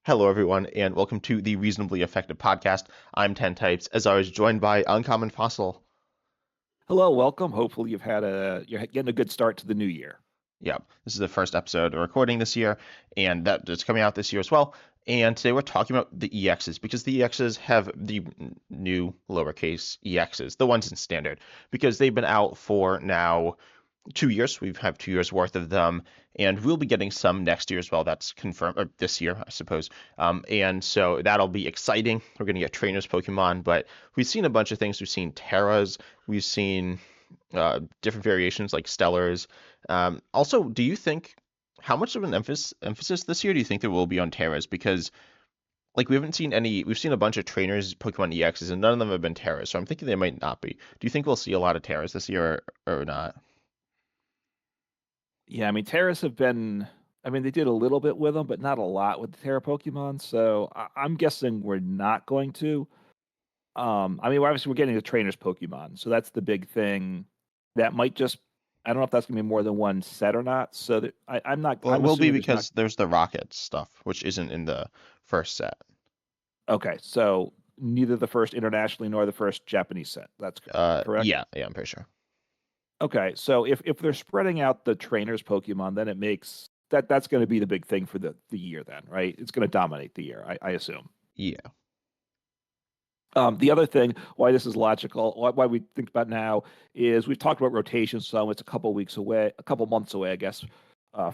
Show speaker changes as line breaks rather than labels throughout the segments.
Hello, everyone, and welcome to the Reasonably Effective Podcast. I'm 10 Types, as always, joined by Uncommon Fossil.
Hello, welcome. Hopefully you're getting a good start to the new year.
Yep, this is the first episode we're recording this year, and that's coming out this year as well. And today we're talking about the EXs, because the EXs have the new lowercase EXs, the ones in standard, because they've been out for now 2 years. We have 2 years worth of them, and we'll be getting some next year as well. That's confirmed, or this year, I suppose. And so that'll be exciting. We're going to get trainers Pokemon, but we've seen a bunch of things. We've seen Terras, we've seen different variations like Stellars. Also, do you think how much of an emphasis this year do you think there will be on Terras? Because like we haven't seen any, we've seen a bunch of trainers Pokemon EXs, and none of them have been Terras. So I'm thinking they might not be. Do you think we'll see a lot of Terras this year or not?
Yeah, I mean Terras have been. I mean they did a little bit with them, but not a lot with the Terra Pokemon. So I'm guessing we're not going to. I mean, obviously we're getting the trainers Pokemon, so that's the big thing. That might just. I don't know if that's gonna be more than one set or not. So I'm not.
Well, it
I'm
will be
assuming there's not.
because there's the rocket stuff, which isn't in the first set.
Okay, so neither the first internationally nor the first Japanese set. That's correct.
Yeah, I'm pretty sure.
Okay, so if they're spreading out the trainers Pokemon, then it makes that's going to be the big thing for the year then, right? It's going to dominate the year, I assume.
Yeah,
The other thing why this is logical, why we think about now is we've talked about rotation, so it's a couple weeks away, a couple months away, I guess,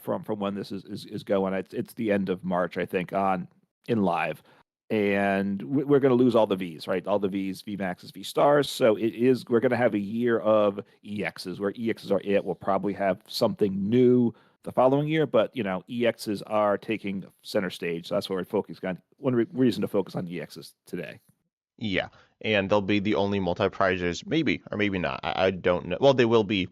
from when this is going. It's the end of March, I think, on in live, and we're going to lose all the V's, right? All the V's, V Maxes, V Stars. So we're going to have a year of EXs where EXs are it. We'll probably have something new the following year, but EXs are taking center stage. So that's what we're focusing on. One reason to focus on EXs today.
yeah, and they'll be the only multi-prizers, maybe or maybe not. I don't know. Well, they will be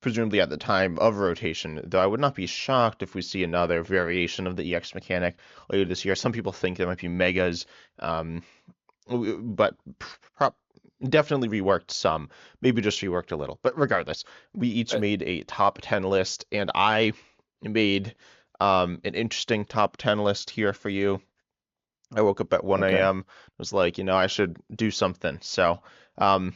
presumably at the time of rotation, though I would not be shocked if we see another variation of the EX mechanic later this year. Some people think there might be megas, but pro definitely reworked some, maybe just reworked a little. But regardless, we each
Uh,
made a top 10 list, and I made an interesting top 10 list here for you. I woke up at 1
okay.
a.m. was like, I should do something. So I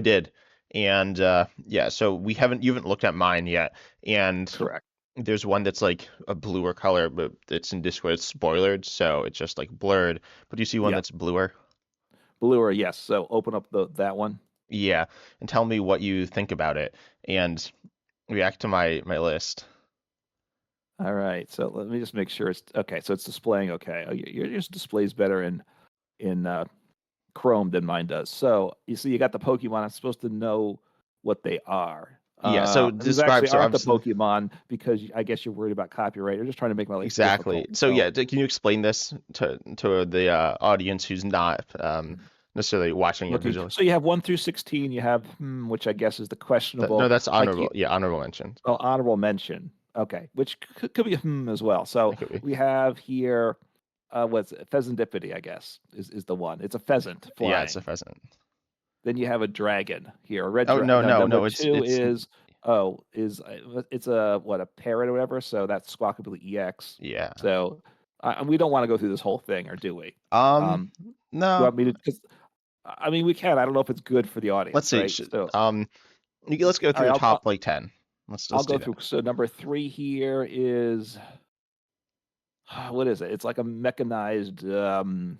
did. And yeah, so you haven't looked at mine yet. And
Correct.
there's one that's like a bluer color, but it's in Discord, it's spoilered, so it's just like blurred. But do you see one
Yeah.
that's bluer?
Bluer, yes. So open up that one.
Yeah, and tell me what you think about it and react to my list.
All right. So let me just make sure it's okay. So it's displaying okay. Oh, yours displays better in Chrome than mine does. So you see, you got the Pokemon. I'm supposed to know what they are.
Yeah, so
These
describe
actually
so
aren't
I'm
the Pokemon because I guess you're worried about copyright. You're just trying to make my life
exactly.
difficult.
So
So
yeah, can you explain this to the audience who's not necessarily watching it
looking.
visually?
So you have 1 through 16. You have which I guess is the
No,
questionable.
that's
Like
honorable. Yeah, honorable mention.
honorable mention. Okay, which could be a as well. So
That could be.
we have here, what's it? Pheasantipity, I guess, is the one. It's a pheasant
Yeah, it's a
flying.
pheasant.
Then you have a dragon here. A red
Oh
dragon.
no,
No,
no,
number
no. It's
two
it's
is it's a parrot or whatever. So that's Squawkabilly EX.
yeah.
So we don't want to go through this whole thing, or do we?
Um,
Um, you
no.
want me to? Because I mean, we can. I don't know if it's good for the
Let's
audience,
see.
right? So
Let's go
all
through
right,
the
I'll
top like 10.
I'll
Let's
go
do that.
through. So number three here is what is it? It's like a mechanized um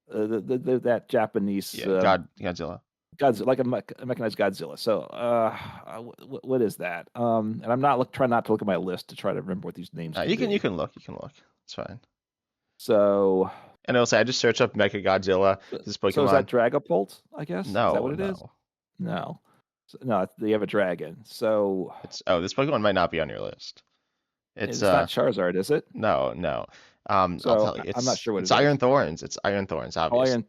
that Japanese
Yeah, Godzilla.
Godzilla, like a mechanized Godzilla. So what is that? And I'm not trying not to look at my list to try to remember what these names can
You
be.
can look. You can look. It's fine.
So
And also, I just searched up Mecha Godzilla. This
so is that
Pokemon.
Dragapult? I guess is that
No,
what it is?
no.
No, no, they have a dragon. So
This Pokemon might not be on your list. It's
it's not Charizard, is it?
no, no. I'll
So
tell you.
I'm not sure what
It's
it is.
Iron Thorns. It's Iron Thorns,
Oh,
obviously.
Iron.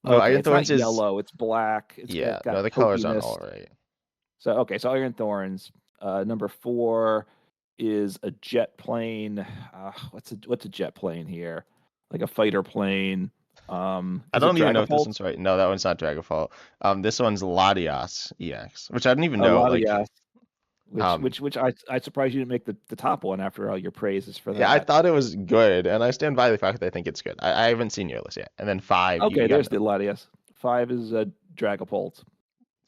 No,
Okay,
Iron
it's not
Thorns is
yellow. It's black. It's
yeah.
got
No, the colors aren't
pokiness.
all right.
So okay, so Iron Thorns. Number four is a jet plane. What's a jet plane here? Like a fighter plane.
I
Is it
don't even know if this
Dragapult?
one's right. No, that one's not Dragonfall. This one's Latias EX, which I didn't even
A
know. Like,
Latias.
Um,
which I surprised you didn't make the top one after all your praises for
yeah, I
that.
thought it was good, and I stand by the fact that I think it's good. I haven't seen your list yet. And then five,
Okay,
you got
there's the Latias. 5 is Dragapult.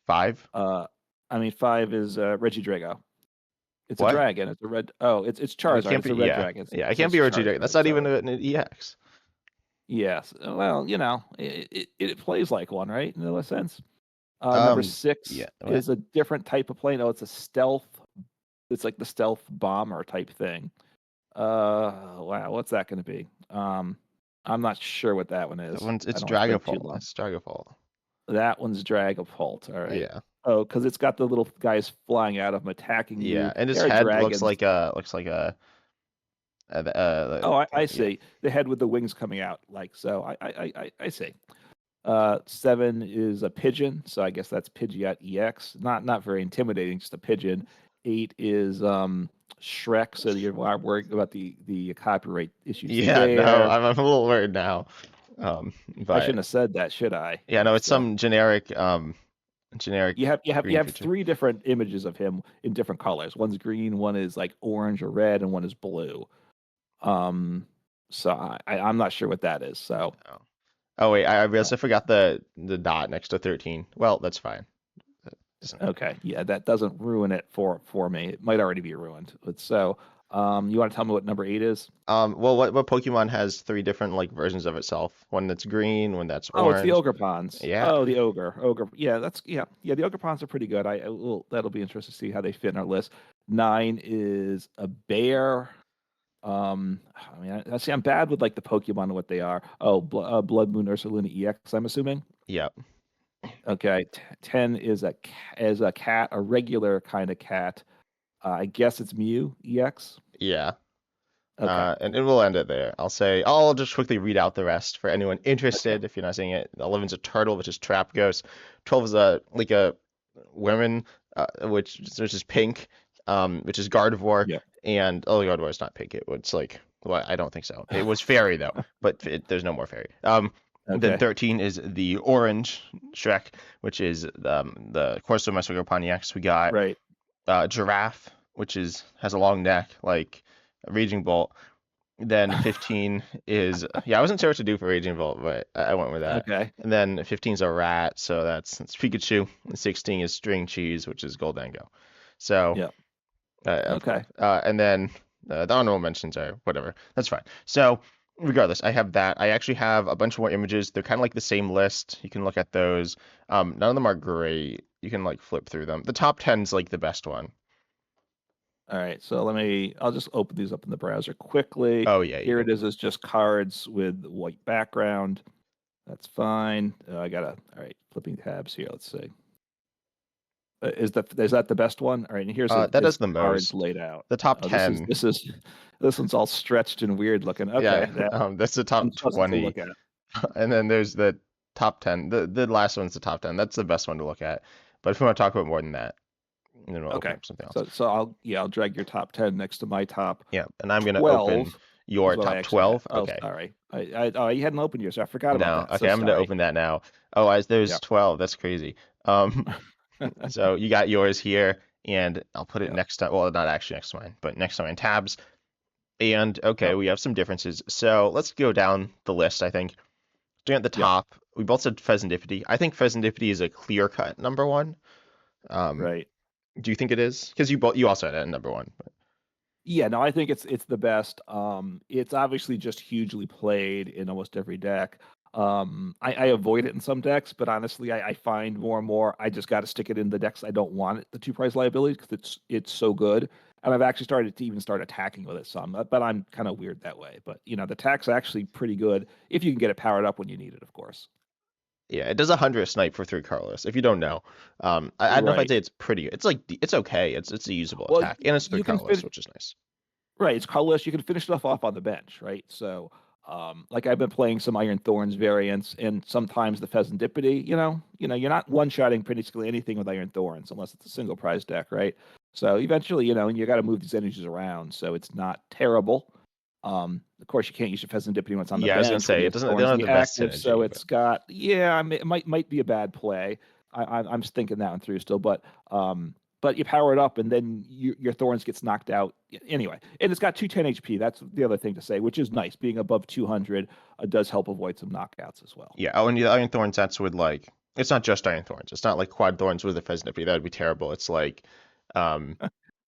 five.
Uh, I mean 5 is Regidrago. It's a
What?
dragon. It's a red. Oh, it's
It
Charizard.
can't
It's
be.
a red
Yeah,
dragon.
yeah. It
So
can't
it's
be Orchid. That's
Charizard.
not even
Sorry.
an EX.
Yes. Well, it plays like one, right? In a sense. Number
Um,
6
yeah. What?
is a different type of plane. Oh, it's a stealth. It's like the stealth bomber type thing. Wow, what's that going to be? I'm not sure what that one
That
is.
one's
I
it's
don't want to wait too
Dragapult.
long.
It's Dragapult.
That one's Dragapult. All right.
Yeah,
Oh, because it's got the little guys flying out of them attacking
yeah.
you.
And his
They're
head looks
dragons.
like
Oh, I
yeah.
see. The head with the wings coming out, like so. I see. 7 is a pigeon, so I guess that's Pidgeot EX. Not very intimidating, just a pigeon. 8 is Shrek, so you're worried about the copyright issues
Yeah, no,
there.
I'm a little worried now.
I
But
shouldn't have said that, should I?
yeah, no, it's
So
some generic
you have
green
3 different images of him in different colors. One's green, one is like orange or red, and one is blue. So I'm not sure what that is. So
Oh, oh wait, I realized I forgot the dot next to 13. Well, that's fine. That doesn't-
okay, yeah, that doesn't ruin it for me. It might already be ruined. But so, you want to tell me what number 8 is?
Well, what Pokemon has three different like versions of itself? One that's green, one that's
Oh, it's the
orange.
ogre ponds.
Yeah,
Oh, the ogre. Yeah, yeah. The ogre ponds are pretty good. That'll be interesting to see how they fit in our list. 9 is a bear. I mean, I see. I'm bad with like the Pokemon and what they are. Oh, Blood Moon Ursaluna EX. I'm assuming.
yep,
Okay. 10 is a cat, a regular kind of cat. I guess it's Mew EX.
yeah.
Okay.
And we'll end it there. I'll just quickly read out the rest for anyone
Okay.
interested. If you're not seeing it, 11's a turtle, which is Trap Ghost. 12 is a woman, which is pink, which is Gardevoir.
Yeah.
And Gardevoir is not pink. It's like, well, I don't think so. It was fairy though, but there's no more fairy. Then
Okay.
13 is the orange Shrek, which is the Corso Mesogo Pontiacs. We got
Right.
giraffe, which has a long neck like a Raging Bolt. Then 15 is I wasn't sure what to do for Raging Bolt, but I went with that.
Okay.
And then 15 is a rat, so that's Pikachu. And 16 is String Cheese, which is Goldango. So
Yeah.
of course.
Okay.
And then the honorable mentions are whatever. That's fine. So regardless, I have that. I actually have a bunch more images. They're kind of like the same list. You can look at those. None of them are great. You can like flip through them. The top 10 is like the best one.
All right. So I'll just open these up in the browser quickly.
Oh yeah,
Here it is. It's just cards with white background. That's fine. All right, flipping tabs here. Let's see. Is that the best one? All right, and
that
it's
is the
cards
most.
laid out.
The top
Oh,
10.
this one's all stretched and weird looking.
Yeah,
Okay, that's
that's the top
unpleasant to
20.
look at.
And then there's the top 10. The last one's the top 10. That's the best one to look at. But if we want to talk about more than that, then we'll open
Okay,
up something else.
so I'll drag your top 10 next to my top
Yeah, and I'm gonna
12
open your
is what I
top
actually have.
12.
Oh,
Okay.
sorry. Oh, you hadn't opened yours. I forgot about
No.
that. So
Okay, I'm gonna
sorry.
open that now. Oh, there's
Yeah.
12. That's crazy. Um, so you got yours here, and I'll put it
Yeah.
next to, well, not actually next to mine, but next to mine tabs. And okay,
Yep.
we have some differences. So let's go down the list, I think. Starting at the
Yep.
top, we both said Pheasantipity. I think Pheasantipity is a clear-cut number one.
Right.
Do you think it is? Because you also had it at number one.
Yeah, no, I think it's the best. It's obviously just hugely played in almost every deck. I avoid it in some decks, but honestly, I find more and more I just got to stick it in the decks I don't want it, the two price liability, because it's so good. And I've actually started to even start attacking with it some, but I'm kind of weird that way. But the attack's actually pretty good if you can get it powered up when you need it, of course.
Yeah, it does 100 snipe for 3 colorless. If you don't know, I don't know if I'd
Right.
say it's pretty. It's okay. It's a usable
Well,
attack, and it's 3
you can
colorless,
fit.
which is nice.
Right, it's colorless. You can finish stuff off on the bench, right? So, like I've been playing some Iron Thorns variants, and sometimes the Pheasantipity. You're not one-shotting basically anything with Iron Thorns unless it's a single prize deck, right? So eventually, and you got to move these energies around, so it's not terrible. Of course, you can't use your Pheasantipity when it's on the
Yeah, I was gonna
bench when
say
you
it
have
doesn't. They
Thorns
don't
in
have
the
the best
active. So
synergy, but
it's got, yeah, it might be a bad play. I'm thinking that one through still, but but you power it up, and then your Thorns gets knocked out anyway. And it's got 210 HP. That's the other thing to say, which is nice. Being above 200 does help avoid some knockouts as well.
Yeah. Oh, and the Iron Thorns, that's with like, it's not just Iron Thorns. It's not like Quad Thorns with a Feznippy. That would be terrible. Um,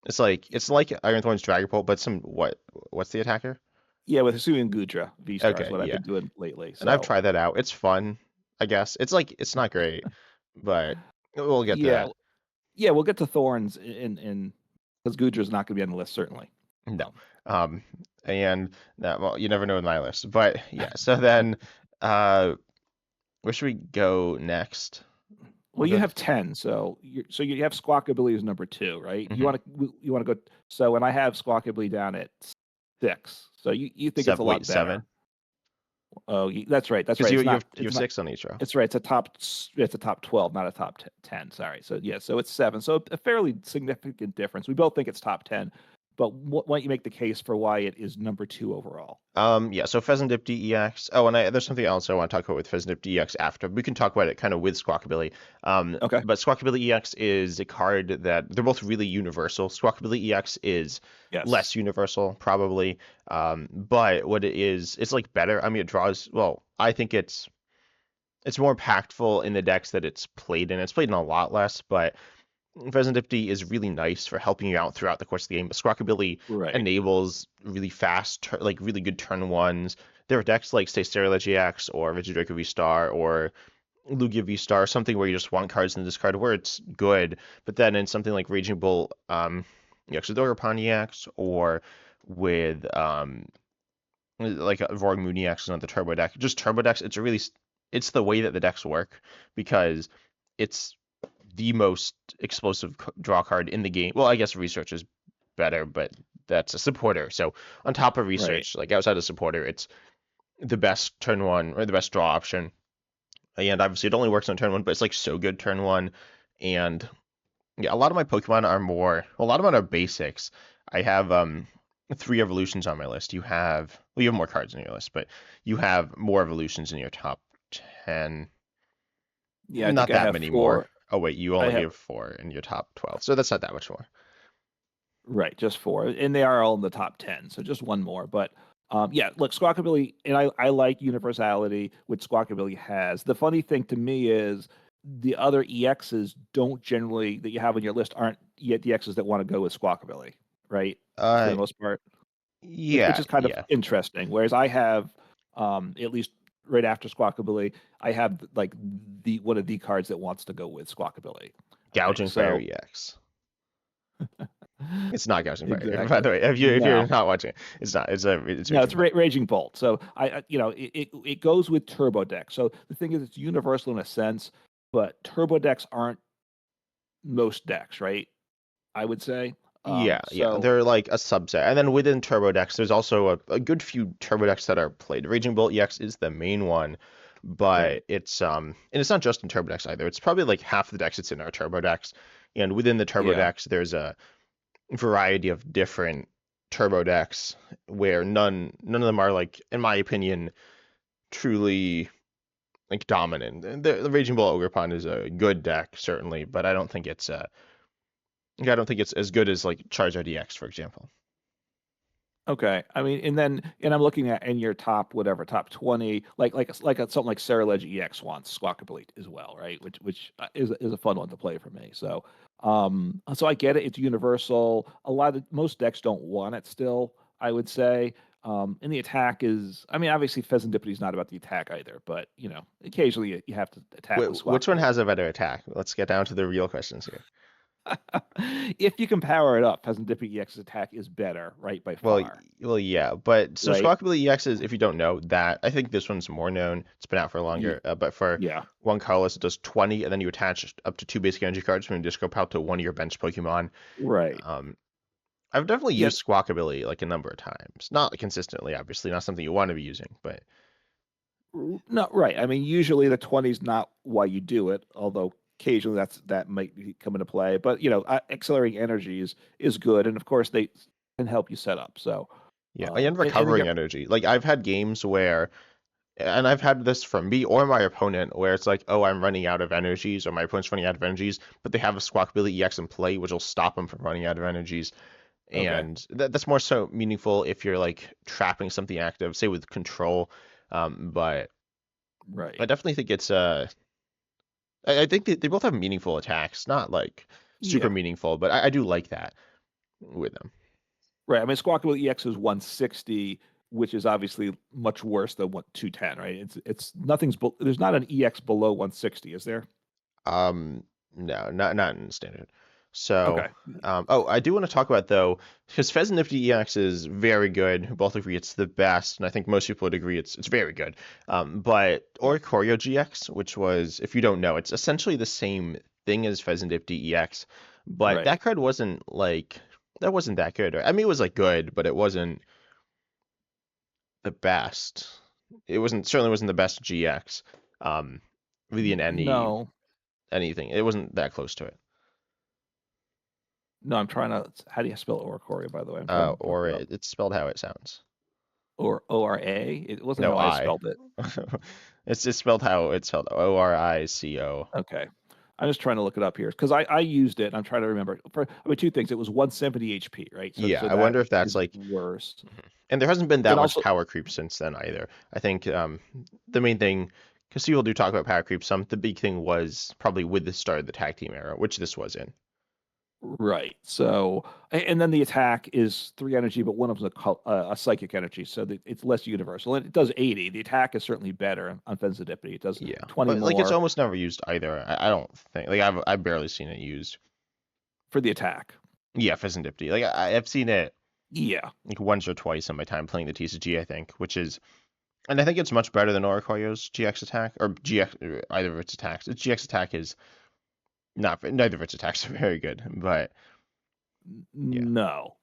it's like Iron Thorns Dragapult, but what's the attacker?
Yeah, with Hisuian Gudra V-Star is
Okay,
what I've
yeah.
been doing lately.
And I've
So
tried that out. It's fun, I guess. It's not great, but we'll get to
yeah,
that.
yeah, we'll get to Thorns in because Gudra's not going to be on the list certainly.
No. Um, and that, well, you never know with my list, but yeah. So then, where should we go next?
Well, you have 10, so you have Squawkabilly as number 2, right?
Mhm.
You want to go. So, and I have Squawkabilly down at 6. So you think it's a lot better?
7?
Oh, that's right. That's
Because
right.
you
It's not.
you have
It's not.
6 on each row.
It's right. It's a top 12, not a top 10. Sorry. So yeah. So it's 7. So a fairly significant difference. We both think it's top 10, but why don't you make the case for why it is number 2 overall?
Yeah, so Pheasantip DEX. Oh, and there's something else I want to talk about with Pheasantip DEX after. We can talk about it kind of with Squawkabilly.
Okay.
But Squawkabilly EX is a card that they're both really universal. Squawkabilly EX is
Yes.
less universal, probably. But what it is, it's like better. I mean, it draws, well, I think it's more impactful in the decks that it's played in. It's played in a lot less, but Pheasantipty is really nice for helping you out throughout the course of the game. But Squawkabilly
Right.
enables really fast, like really good turn ones. There are decks like say Sterila GX or Regidraco V-Star or Lugia V-Star, something where you just want cards in the discard where it's good. But then in something like Raging Bull, Yaxadora EX, or with like a Roaring Moon EX on the Turbo deck, just Turbo decks, it's the way that the decks work because it's the most explosive draw card in the game. Well, I guess Research is better, but that's a supporter. So on top of Research, like outside of supporter, it's the best turn 1 or the best draw option. And obviously it only works on turn 1, but it's like so good turn 1. And yeah, a lot of my Pokemon are basics. I have 3 evolutions on my list. You have more cards on your list, but you have more evolutions in your top 10.
Yeah, I
Not
think I
that
have
many
4.
more. Oh wait, you only have 4 in your top 12, so that's not that much more.
Right, just 4, and they are all in the top 10, so just one more. But yeah, look, Squawkabilly, and I like universality, which Squawkabilly has. The funny thing to me is the other EXs don't generally that you have on your list aren't yet the EXs that want to go with Squawkabilly, right? For the most part, which
Yeah,
is kind of
yeah.
interesting. Whereas I have, at least right after Squawkabilly, I have like one of the cards that wants to go with Squawkabilly.
Gouging Fire
So
EX. It's not Gouging Fire. By
exactly.
the way, if you're not watching it, it's not. It's
No, it's
Raging Bull.
Raging Bolt. So it goes with Turbo Deck. So the thing is, it's universal in a sense, but Turbo Decks aren't most decks, right? I would say.
Yeah, they're like a subset. And then within Turbo decks, there's also a good few Turbo decks that are played. Raging Bolt EX is the main one, but
Right.
and it's not just in Turbo decks either. It's probably like half the decks it's in our Turbo decks. And within the Turbo
Yeah.
decks, there's a variety of different Turbo decks where none of them are, like, in my opinion, truly like dominant. The Raging Bull Ogerpon is a good deck, certainly, but I don't think it's as good as like Charizard EX, for example.
Okay. I mean, and I'm looking at in your top whatever top 20, something like Sarah Ledge EX wants Squawkabilly as well, right? Which is a fun one to play for me. So so I get it. It's universal. Most decks don't want it still, I would say. And the attack is, I mean, obviously Pheasantipity is not about the attack either, but occasionally you have to attack with
Which one
Squawkabilly.
has a better attack? Let's get down to the real questions here.
If you can power it up, Pheasantipity EX's attack is better, right, by
Well,
far,
yeah, but so
right?
Squawkabilly EX is, if you don't know that, I think this one's more known. It's been out for longer, but for
Yeah.
one colorless, it does 20, and then you attach up to 2 basic energy cards from your discard pile to one of your bench Pokemon.
Right.
I've definitely
Yeah.
used Squawkabilly like a number of times, not consistently, obviously, not something you want to be using, but
No, right. I mean, usually the 20 is not why you do it, although occasionally that might come into play. But accelerating energy is good, and of course they can help you set up. So
yeah, and
and then
recovering energy. Like I've had games where and I've had this from me or my opponent where it's like, oh, I'm running out of energies, or my opponent's running out of energies, but they have a Squawkabilly EX in play, which will stop them from running out of energies.
Okay.
And that's more so meaningful if you're like trapping something active, say with control. But I
Right.
definitely think it's I think they both have meaningful attacks, not like super
Yeah.
meaningful, but I do like that with them.
Right. I mean, Squawkabilly EX is 160, which is obviously much worse than what 210, right? It's nothing's there's not an EX below 160, is there?
Um, no, not in standard. So,
Okay.
oh, I do want to talk about though, because Pheasant Nifty EX is very good. We both agree it's the best, and I think most people would agree it's very good. But
Yeah.
Oricorio GX, which was, if you don't know, it's essentially the same thing as Pheasant Nifty EX, but
Right.
that card wasn't like that wasn't that good. I mean, it was like good, but it wasn't the best. It wasn't certainly wasn't the best GX. Really in
No.
anything. It wasn't that close to it.
No, I'm trying to. How do you spell Oricorio, by the way? I'm trying to look
Or
it up.
it's spelled how it sounds.
Or ORA? It wasn't
No,
how I
I.
spelled it.
It's just spelled how it's spelled. Orico.
Okay. I'm just trying to look it up here because I used it. And I'm trying to remember. I mean, two things. It was 170 HP, right? So
Yeah,
so
I
that
wonder if that's
is
like,
worse.
and there hasn't been that
And
much
also,
power creep since then either. I think the main thing, because people do talk about power creep, the big thing was probably with the start of the tag team era, which this was in.
right. So, and then the attack is 3 energy, but one of them is a psychic energy, so that it's less universal. And it does 80. The attack is certainly better on Fenzidipity. It does
Yeah,
20
but like it's
more
almost never used either. I don't think like I've barely seen it used.
for the attack.
Yeah, Pheasantipty. Like I've seen it
Yeah.
like once or twice in my time playing the TCG, I think, which is, and I think it's much better than Oricoillo's GX attack or GX either of its attacks. Its GX attack is not neither of its attacks are very good, but yeah,
No.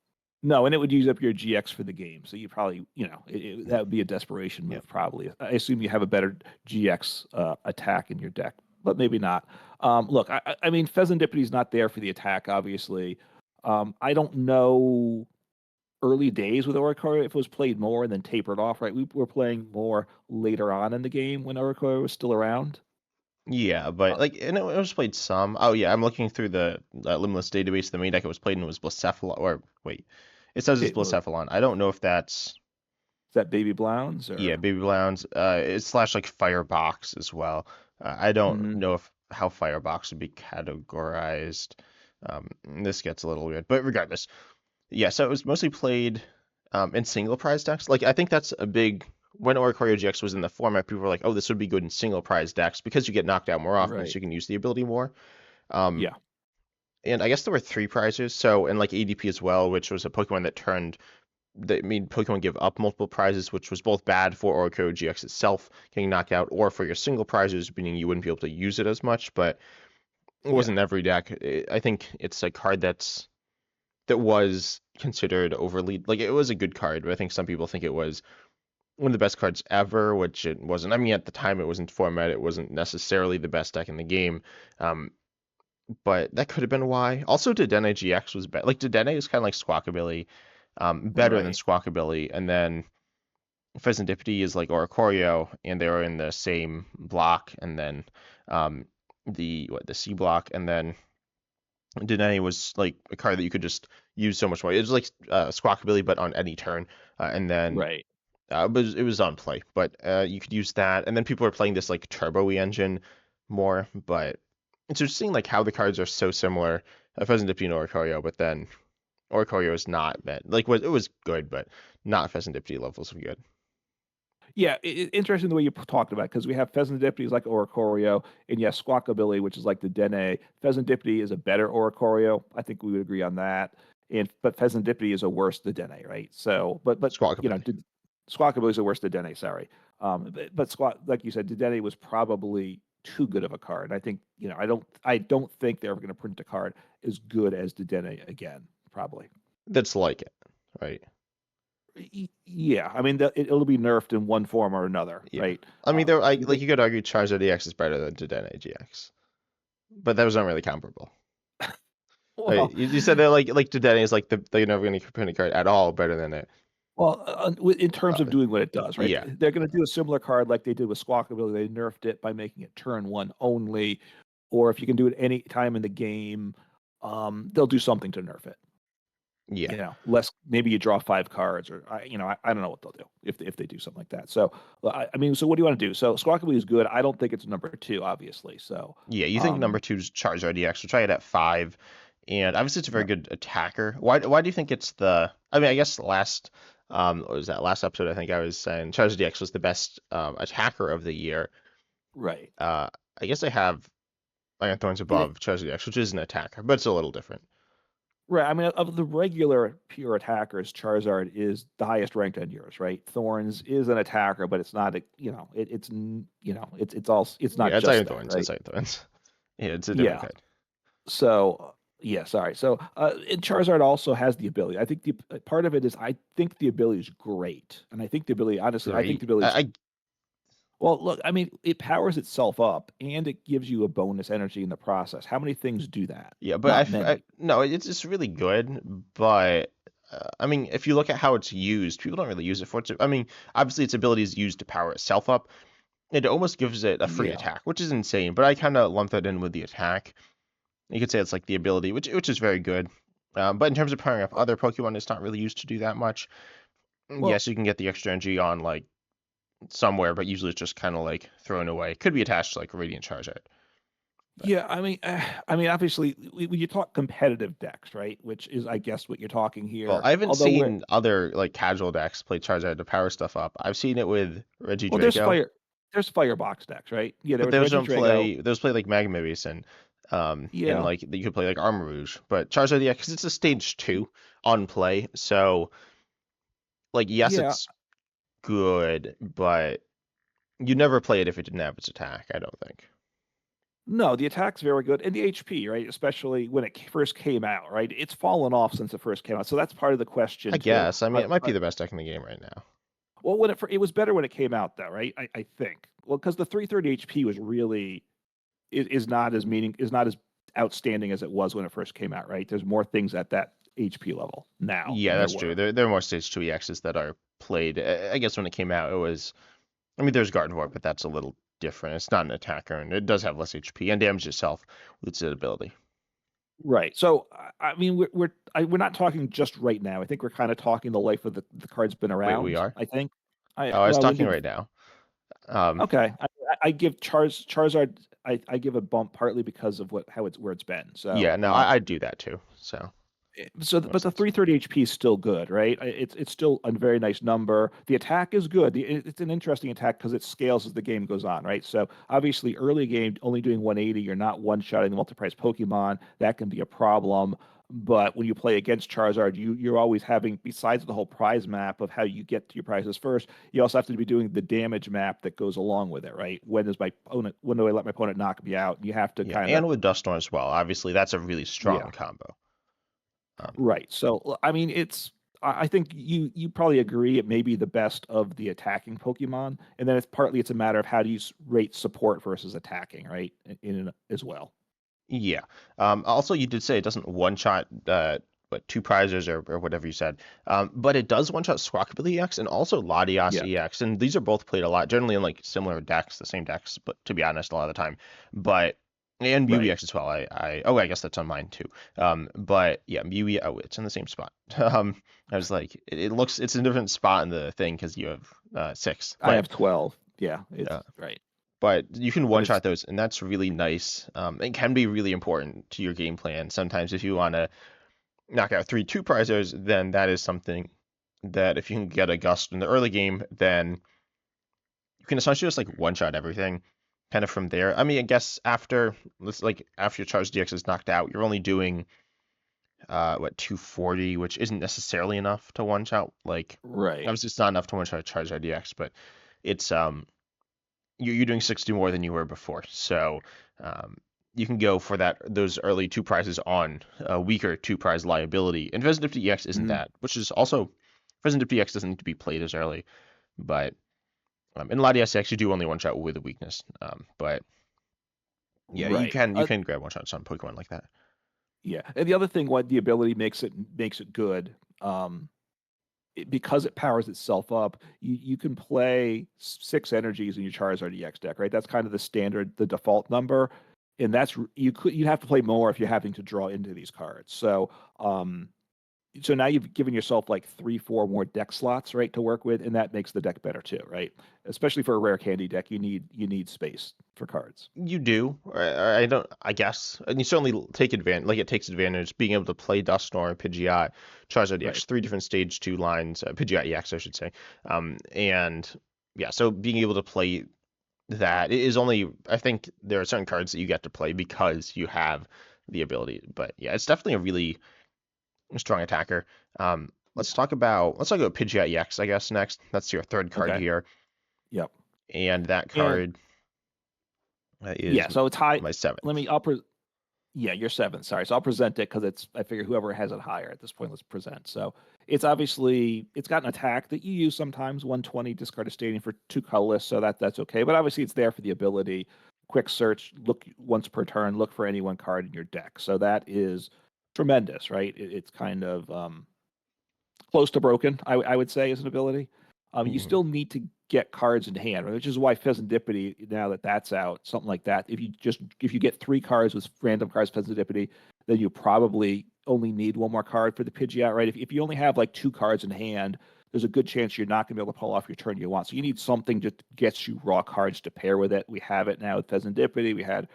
No, and it would use up your GX for the game. So you probably, that would be a desperation
yeah.
move, probably. I assume you have a better GX attack in your deck, but maybe not. Look, I mean, Pheasantipity is not there for the attack, obviously. I don't know early days with Oricorio if it was played more and then tapered off, right? We were playing more later on in the game when Oricorio was still around.
Yeah, but
Uh,
like, and it was played some. Oh yeah, I'm looking through the Limitless database. The main deck it was played in was Blacephalon. Or wait, it says it's
it was,
Blacephalon. I don't know if that's
is that Baby Blounds
yeah,
or?
Baby Blounds. It's slash like Firebox as well. I don't
Mhm.
know if how Firebox would be categorized. This gets a little weird, but regardless, yeah. So it was mostly played in single prize decks. Like I think that's a big when Oricorio GX was in the format, people were like, "Oh, this would be good in single prize decks because you get knocked out more often, so
Right.
you can use the ability more." Um,
Yeah.
and I guess there were three prizes. So and like ADP as well, which was a Pokemon that made Pokemon give up multiple prizes, which was both bad for Oricorio GX itself getting knocked out, or for your single prizes, meaning you wouldn't be able to use it as much. But it
Yeah.
wasn't every deck. I think it's a card that was considered overly like it was a good card, but I think some people think it was one of the best cards ever, which it wasn't. I mean, at the time it wasn't format, it wasn't necessarily the best deck in the game. Um, but that could have been why. Also, Dedenne GX was better. Like Dedenne is kind of like Squawkabilly, better than
Right.
Squawkabilly, and then Pheasantipity is like Oricorio, and they were in the same block, and then um, the C block, and then Dedenne was like a card that you could just use so much more. It was like Squawkabilly, but on any turn, and then
Right.
it was on play, but you could use that, and then people are playing this like turbo-y engine more, but it's interesting like how the cards are so similar. Pheasantipity and Oricorio, but then Oricorio is not that like it was good, but not Pheasantipity levels of good.
Yeah, interesting the way you talked about it because we have Pheasantipity is like Oricorio, and yes, Squawkabilly, which is like the Dene. Pheasantipity is a better Oricorio. I think we would agree on that. And but Pheasantipity is a worse the Dene, right? So, but
Squawkabilly.
Squawkabilly is a worse the Dene. Sorry, but like you said, Dene was probably too good of a card. I think I don't think they're ever going to print a card as good as the Dene again. Probably.
That's like it, right?
Yeah, I mean, it'll be nerfed in one form or another,
Yeah.
right?
I mean, there, like you could argue Charizard EX is better than Dedenne GX, but those aren't really comparable. Right?
Well,
You said that like Dedenne is like they're never going to print a card at all better than it.
Well, in terms of
Uh,
doing what it does, right?
yeah,
They're going to do a similar card like they did with Squawkabilly. They nerfed it by making it turn one only, or if you can do it any time in the game, they'll do something to nerf it.
yeah,
Less, maybe you draw 5 cards, or I don't know what they'll do if they do something like that. So I mean, so what do you want to do? So Squawkabilly is good. I don't think it's number two, obviously. So
yeah. You think number
um,
two is Charizard EX? We'll try it at 5, and obviously it's a very
yeah,
good attacker. Why do you think it's the? I mean, I guess last what was that last episode? I think I was saying Charizard EX was the best attacker of the year.
right.
Uh, I guess I have Iron Thorns above Charizard EX, which is an attacker, but it's a little different.
Right. I mean, of the regular pure attackers, Charizard is the highest ranked on yours, right? Thorns is an attacker, but it's not a, it's not
Yeah, it's
just
Iron
that,
Thorns. It's
right?
Iron Thorns. Yeah, it's a different
Yeah.
kind.
So, yeah, sorry. So, and Charizard also has the ability. I think the part of it is I think the ability is great, and I think the ability, honestly, I think the
Great.
ability is well. Look, I mean, it powers itself up, and it gives you a bonus energy in the process. How many things do that?
Yeah, but
Not many.
no, it's really good. But I mean, if you look at how it's used, people don't really use it for it. I mean, obviously, its ability is used to power itself up. It almost gives it a free
Yeah.
attack, which is insane. But I kind of lump that in with the attack. You could say it's like the ability, which is very good. But in terms of powering up other Pokemon, it's not really used to do that much.
Well,
Yes, you can get the extra energy on like somewhere, but usually it's just kind of like thrown away. Could be attached to like Radiant Charizard. But
yeah, I mean, obviously, when you talk competitive decks, right, which is, I guess, what you're talking
well,
here.
I haven't
Although we're
seen other like casual decks play Charizard to power stuff up. I've seen it with Reggie
well,
Draco,
there's Firebox decks, right? Yeah, there
but
was
those
Reggie
don't
Drago.
play. Those play like Magma Basin, and
Yeah,
like you could play like Armor Rouge. But Charizard, yeah, because it's a stage 2 on play, so like yes,
yeah.
it's good, but you never play it if it didn't have its attack. I don't think.
No, the attack's very good, and the HP, right? Especially when it first came out, right? It's fallen off since it first came out, so that's part of the
I
question too.
guess. I mean, it might be the best deck in the game right now.
Well, when it was better when it came out, though, right? I think. Well, because the 330 HP was really is not as outstanding as it was when it first came out, right? There's more things at that HP level now
Yeah,
than there
that's true.
were.
There are more stage 2 EXs that are played. I guess when it came out, it was. I mean, there's Gardevoir, but that's a little different. It's not an attacker, and it does have less HP and damage itself with its ability.
Right. So I mean, we're not talking just right now. I think we're kind of talking the life of the card's been
Wait, we
around.
are?
I think.
Oh, I was
Well, when
talking
did
right now. Um,
okay? I give Charizard. I give a bump partly because of where it's been.
yeah,
So
no, I'd do that too. So,
but
makes
the
sense.
330 HP is still good, right? It's still a very nice number. The attack is good. It's an interesting attack because it scales as the game goes on, right? So obviously, early game only doing 180, you're not one-shotting the multi-price Pokemon. That can be a problem. But when you play against Charizard, you're always having, besides the whole prize map of how you get to your prizes first, you also have to be doing the damage map that goes along with it, right? When do I let my opponent knock me out? You have to
Yeah,
kind of
and with Dustorn as well. Obviously, that's a really
yeah.
strong combo. Um,
Right. So, I mean, I think you probably agree it may be the best of the attacking Pokemon, and then it's a matter of how do you rate support versus attacking, right? As well.
yeah. Also, you did say it doesn't one shot what two prizes or whatever you said. But it does one shot Squawkabilly EX and also Latias
Yeah.
EX, and these are both played a lot, generally in like similar decks, the same decks, but to be honest, a lot of the time. But and Mew
Right.
EX as well. I guess that's on mine too. But yeah, Mew EX, oh, it's in the same spot. I was like, it looks it's a different spot in the thing because you have 6,
I have 12. Yeah. It's
uh,
right.
but you can
But
one
it's
shot those, and that's really nice. It can be really important to your game plan. Sometimes if you want to knock out 3 prizers, then that is something that if you can get a gust in the early game, then you can essentially just like one shot everything kind of from there. I mean, I guess after after your charge DX is knocked out, you're only doing 240, which isn't necessarily enough to one shot. Like
right.
obviously it's not enough to one shot charge RDX, but it's you're doing 60 more than you were before. So um, you can go for those early 2 prizes on a weaker 2 prize liability. And Resident EX isn't
Mhm.
that, which is also Resident EX doesn't need to be played as early. But in Latias EX, you do only one shot with a weakness. But yeah, you
Right.
can grab one shots on Pokemon like that.
Yeah. And the other thing, what the ability makes it good. Um, because it powers itself up, you can play 6 energies in your Charizard EX deck, right? That's kind of the standard, the default number, and you'd have to play more if you're having to draw into these cards. Um, so now you've given yourself like 3, 4 more deck slots, right, to work with, and that makes the deck better too, right? Especially for a rare candy deck, you need space for cards.
You do. I don't. I guess, and you certainly take advantage. Like it takes advantage being able to play Dusknoir, Pidgeot, Charizard
Right.
EX, 3 different stage 2 lines, Pidgeot EX, I should say. And yeah, so being able to play that is only. I think there are certain cards that you get to play because you have the ability. But yeah, it's definitely a really strong attacker.
Yeah.
Let's talk about Pidgeot EX, I guess, next. That's your third card
Okay.
here,
Yep.
and that
And
card is
yeah, so it's high.
my
Let
seventh.
me. Yeah, you're 7. Sorry. So I'll present it because I figure whoever has it higher at this point, let's present. So it's got an attack that you use sometimes, 120, discard a stadium for 2 colorless, so that's okay. But obviously it's there for the ability. Quick search, look once per turn, look for any one card in your deck. So that is tremendous, right? It's kind of close to broken, I would say, as an ability. You
Mhm.
still need to get cards in hand, which is why Pheasantipity, now that that's out, something like that. If you get 3 cards with random cards Pheasantipity, then you probably only need one more card for the Pidgeot, right? If you only have like 2 cards in hand, there's a good chance you're not going to be able to pull off your turn you want. So you need something that gets you raw cards to pair with it. We have it now with Pheasantipity. We had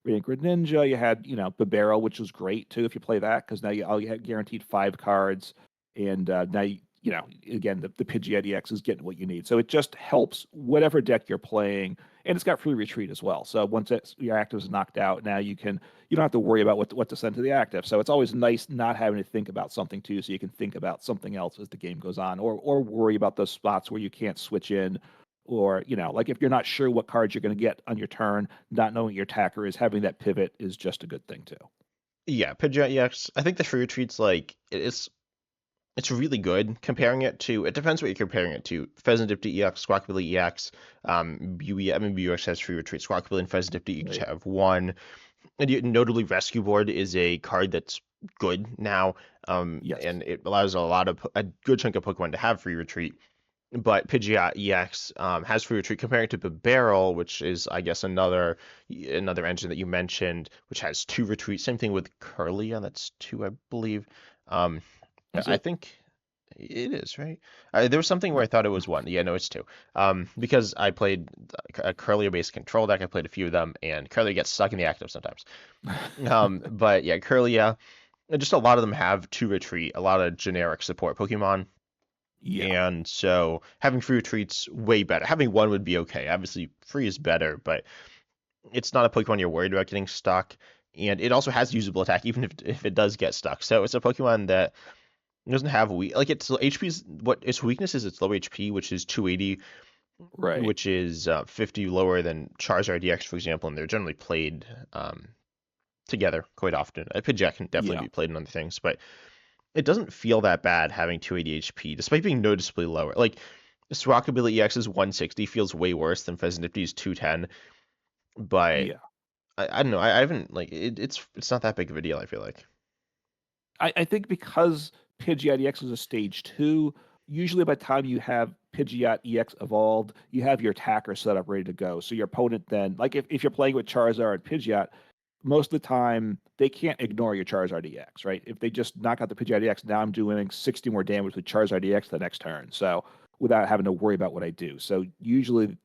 Radiant Greninja. You had, Babero, which was great too if you play that, because now you had guaranteed 5 cards, and now again the Pidgeot EX is getting what you need. So it just helps whatever deck you're playing, and it's got free retreat as well. So once your active is knocked out, now you don't have to worry about what to send to the active. So it's always nice not having to think about something too, so you can think about something else as the game goes on, or worry about those spots where you can't switch in, or like if you're not sure what cards you're going to get on your turn, not knowing your attacker is, having that pivot is just a good thing too.
Yeah, Pidgeot EX. I think the free retreat's like it's really good. Comparing it to, it depends what you're comparing it to. Pheasantipity EX, Squawkabilly EX, BUE, I mean BUX has free retreat. Squawkabilly and Pheasantipity each
Right.
have one. And notably, Rescue Board is a card that's good now,
Yes.
and it allows a good chunk of Pokemon to have free retreat. But Pidgeot EX has free retreat comparing to Barrel, which is, I guess, another engine that you mentioned, which has 2 retreat. Same thing with Curlia, that's 2, I believe. Um,
Is
I
it?
think it is, right? There was something where
No.
I thought it was 1. Yeah, no, it's 2. Because I played a Curlia-based control deck, I played a few of them, and Curlia gets stuck in the active sometimes. But yeah, Curlia, just a lot of them have 2 retreat, a lot of generic support Pokemon.
Yeah.
And so having free retreats way better. Having 1 would be okay. Obviously, free is better, but it's not a Pokemon you're worried about getting stuck. And it also has usable attack, even if it does get stuck. So it's a Pokemon that doesn't have like its HP's what its weakness is. Its low HP, which is 280,
Right.
which is 50 lower than Charizard DX, for example, and they're generally played together quite often. A Pidgeot can definitely
Yeah.
be played in other things, but it doesn't feel that bad having 280 HP, despite being noticeably lower. Like Rockabilly EX's 160 feels way worse than Pheasantipty's 210, but
Yeah.
I don't know. I haven't like it's not that big of a deal. I feel like.
I think because Pidgeot EX is a stage 2, usually by the time you have Pidgeot EX evolved, you have your attacker set up ready to go. So your opponent then, like if you're playing with Charizard and Pidgeot, most of the time they can't ignore your Charizard EX, right? If they just knock out the Pidgeot EX, now I'm doing 60 more damage with Charizard EX the next turn. So without having to worry about what I do. So usually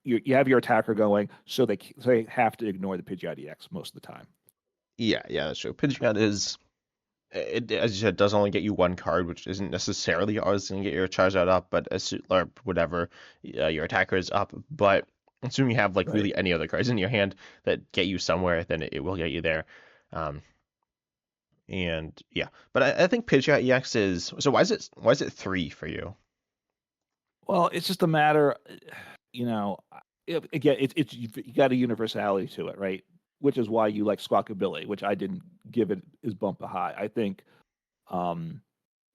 you have your attacker going, so they have to ignore the Pidgeot EX most of the time.
Yeah, that's true. Pidgeot is as you said, does only get you 1 card, which isn't necessarily always going to get your Charizard up, but or whatever, your attacker is up. But assuming you have like
Right.
really any other cards in your hand that get you somewhere, then it will get you there. Um, and yeah, but I think Pidgeot EX is so. Why is it 3 for you?
Well, it's just a matter, you know, again, it's you got a universality to it, right? Which is why you like Squawkabilly, which I didn't give it as bump a high. I think um,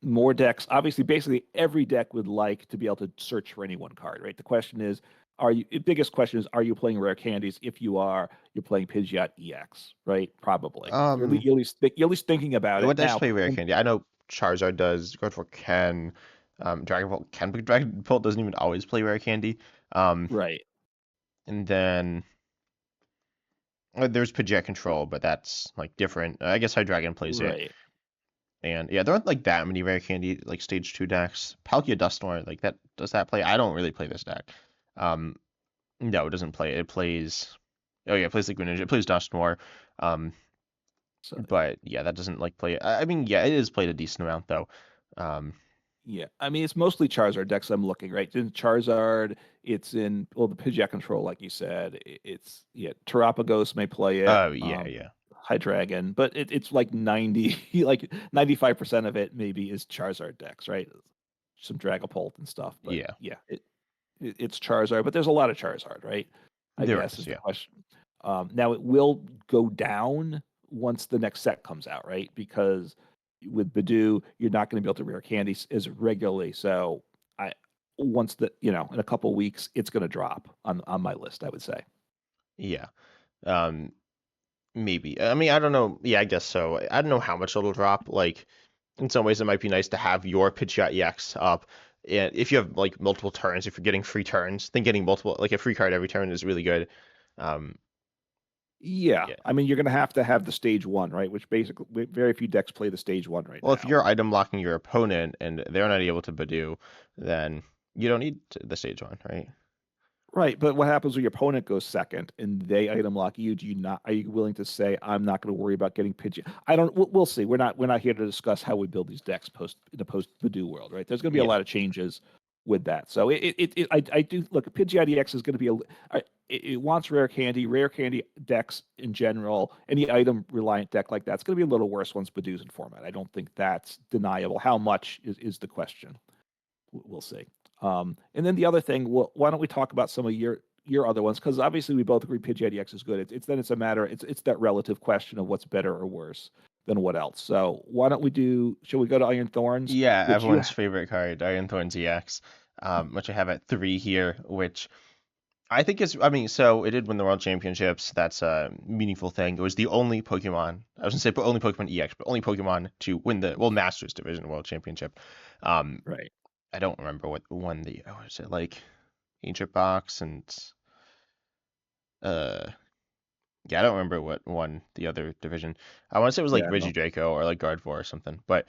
more decks, obviously, basically every deck would like to be able to search for any one card, right? The question is, the biggest question is, are you playing rare candies? If you are, you're playing Pidgeot EX, right? Probably. You're at least thinking about it.
What decks
Now,
play Rare
when
Candy? I know Charizard does. Gardevoir can. Dragon Bolt doesn't even always play rare candy. Um,
Right.
and then there's Pidgeot Control, but that's like different. I guess Hydreigon plays it.
Right.
And yeah, there aren't like that many rare candy like stage 2 decks. Palkia Dusknoir, like that does that play? I don't really play this deck. Um, no, it doesn't play. It plays. Oh yeah, it plays like Greninja. It plays Dusknoir. Um,
So
but yeah, that doesn't like play. I mean, yeah, it is played a decent amount though. Um,
yeah, I mean it's mostly Charizard decks I'm looking, right? In Charizard, it's in well the Pidgeot control, like you said. It's yeah, Terapagos may play it,
oh yeah, yeah,
Hydreigon, but it's like 90, like 95% of it maybe is Charizard decks, right? Some Dragapult and stuff, but
yeah.
yeah, it's Charizard, but there's a lot of Charizard, right? I
There
guess
is,
is the
yeah,
question. Now it will go down once the next set comes out, right? Because with Badoo, you're not going to be able to rare candies as regularly. So I once the in a couple weeks, it's going to drop on my list. I would say.
yeah. Um, maybe. I mean, I don't know. Yeah, I guess so. I don't know how much it'll drop. Like, in some ways, it might be nice to have your Pidgeot EX up. And if you have like multiple turns, if you're getting free turns, then getting multiple, like a free card every turn is really good. Um,
Yeah,
yeah.
I mean you're going to have the stage one, right? Which basically very few decks play the stage one right
Well, if
now.
you're item locking your opponent and they're not able to Badoo, then you don't need the stage one, right?
Right, but what happens when your opponent goes second and they item lock you? Do you not? Are you willing to say I'm not going to worry about getting Pidgeot? I don't. We'll see. We're not here to discuss how we build these decks post in the post Badoo world, right? There's going to be a
Yeah.
lot of changes with that. So I do look. Pidgeot EX is going to be it wants rare candy decks in general. Any item reliant deck like that's going to be a little worse once Badoo's in format. I don't think that's deniable. How much is the question? We'll see. And then the other thing, well, why don't we talk about some of your other ones? Because obviously we both agree Pidgeot EX is good. It's then it's a matter. It's that relative question of what's better or worse than what else. So why don't we do? Shall we go to Iron Thorns,
Yeah,
which you
everyone's favorite card, Iron Thorns EX, which I have at 3 here, which I think is, I mean, so it did win the World Championships. That's a meaningful thing. It was the only Pokemon, I was gonna say only Pokemon EX, but only Pokemon to win the, well, Masters Division World Championship. Um,
right?
I don't remember what won the, oh, is it like Ancient Box and, uh, yeah, I don't remember what won the other division. I want to say it was like
Yeah, no,
Regidrago or like Gardevoir or something. But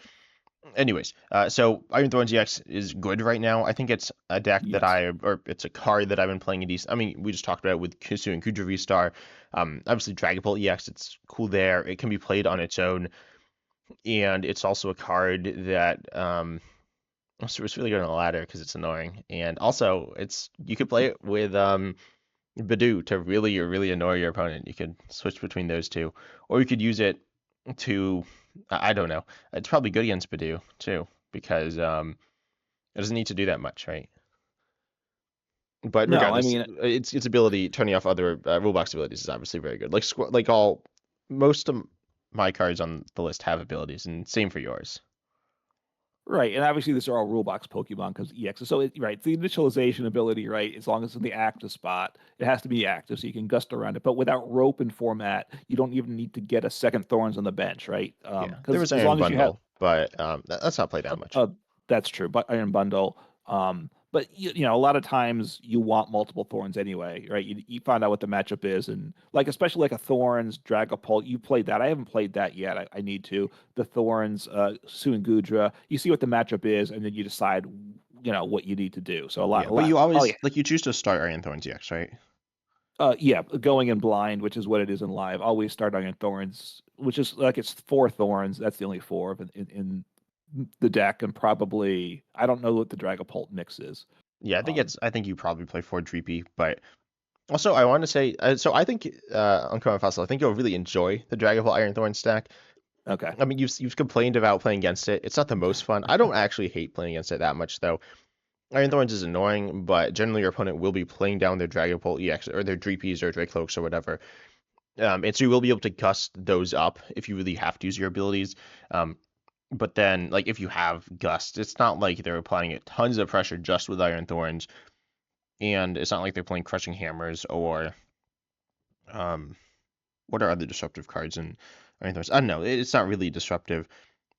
anyways, so Iron Thorns EX is good right now. I think it's a deck that
yes,
or it's a card that I've been playing a decent. I mean, we just talked about it with Kisu and Kudra V-Star. Obviously Dragapult EX, it's cool there. It can be played on its own, and it's also a card that so it's really good on the ladder because it's annoying, and also it's you could play it with Badoo to really annoy your opponent. You could switch between those two, or you could use it to I don't know. It's probably good against Badoo too because it doesn't need to do that much, right? But
no. I
regardless,
mean,
its ability turning off other rule box abilities is obviously very good. Like like all most of my cards on the list have abilities, and same for yours.
right, and obviously these are all rule box Pokemon because EX. So right, the initialization ability, right, as long as it's in the active spot, it has to be active so you can gust around it. But without rope and format, you don't even need to get a second Thorns on the bench, right?
Yeah, there
Because
was
as
Iron
long as you have
Bundle, but that's not played that much.
uh, that's true, but Iron Bundle. But a lot of times you want multiple Thorns anyway, right? You find out what the matchup is, and like especially like a Thorns Dragapult, you played that. I haven't played that yet. I need to. The Thorns, Suingudra. You see what the matchup is, and then you decide, what you need to do. So
Yeah,
a
but
lot,
you
probably,
always like you choose to start Iron Thorns EX, right?
yeah, going in blind, which is what it is in live. Always start on your Thorns, which is like it's four Thorns. That's the only four in the deck, and probably I don't know what the Dragapult mix is.
Yeah,
Um,
I think you probably play for Dreepy, but also I want to say so I think Uncommon Fossil, I think you'll really enjoy the Dragapult Iron Thorn stack.
okay.
I mean, you've complained about playing against it. It's not the most fun. I don't actually hate playing against it that much though. Iron Thorns is annoying, but generally your opponent will be playing down their Dragapult EX or their Dreepies or Dracloaks or whatever. And so you will be able to gust those up if you really have to use your abilities. Um, but then, like, if you have Gust, it's not like they're applying it tons of pressure just with Iron Thorns, and it's not like they're playing Crushing Hammers or um, what are other disruptive cards in Iron Thorns? I don't know. It's not really disruptive.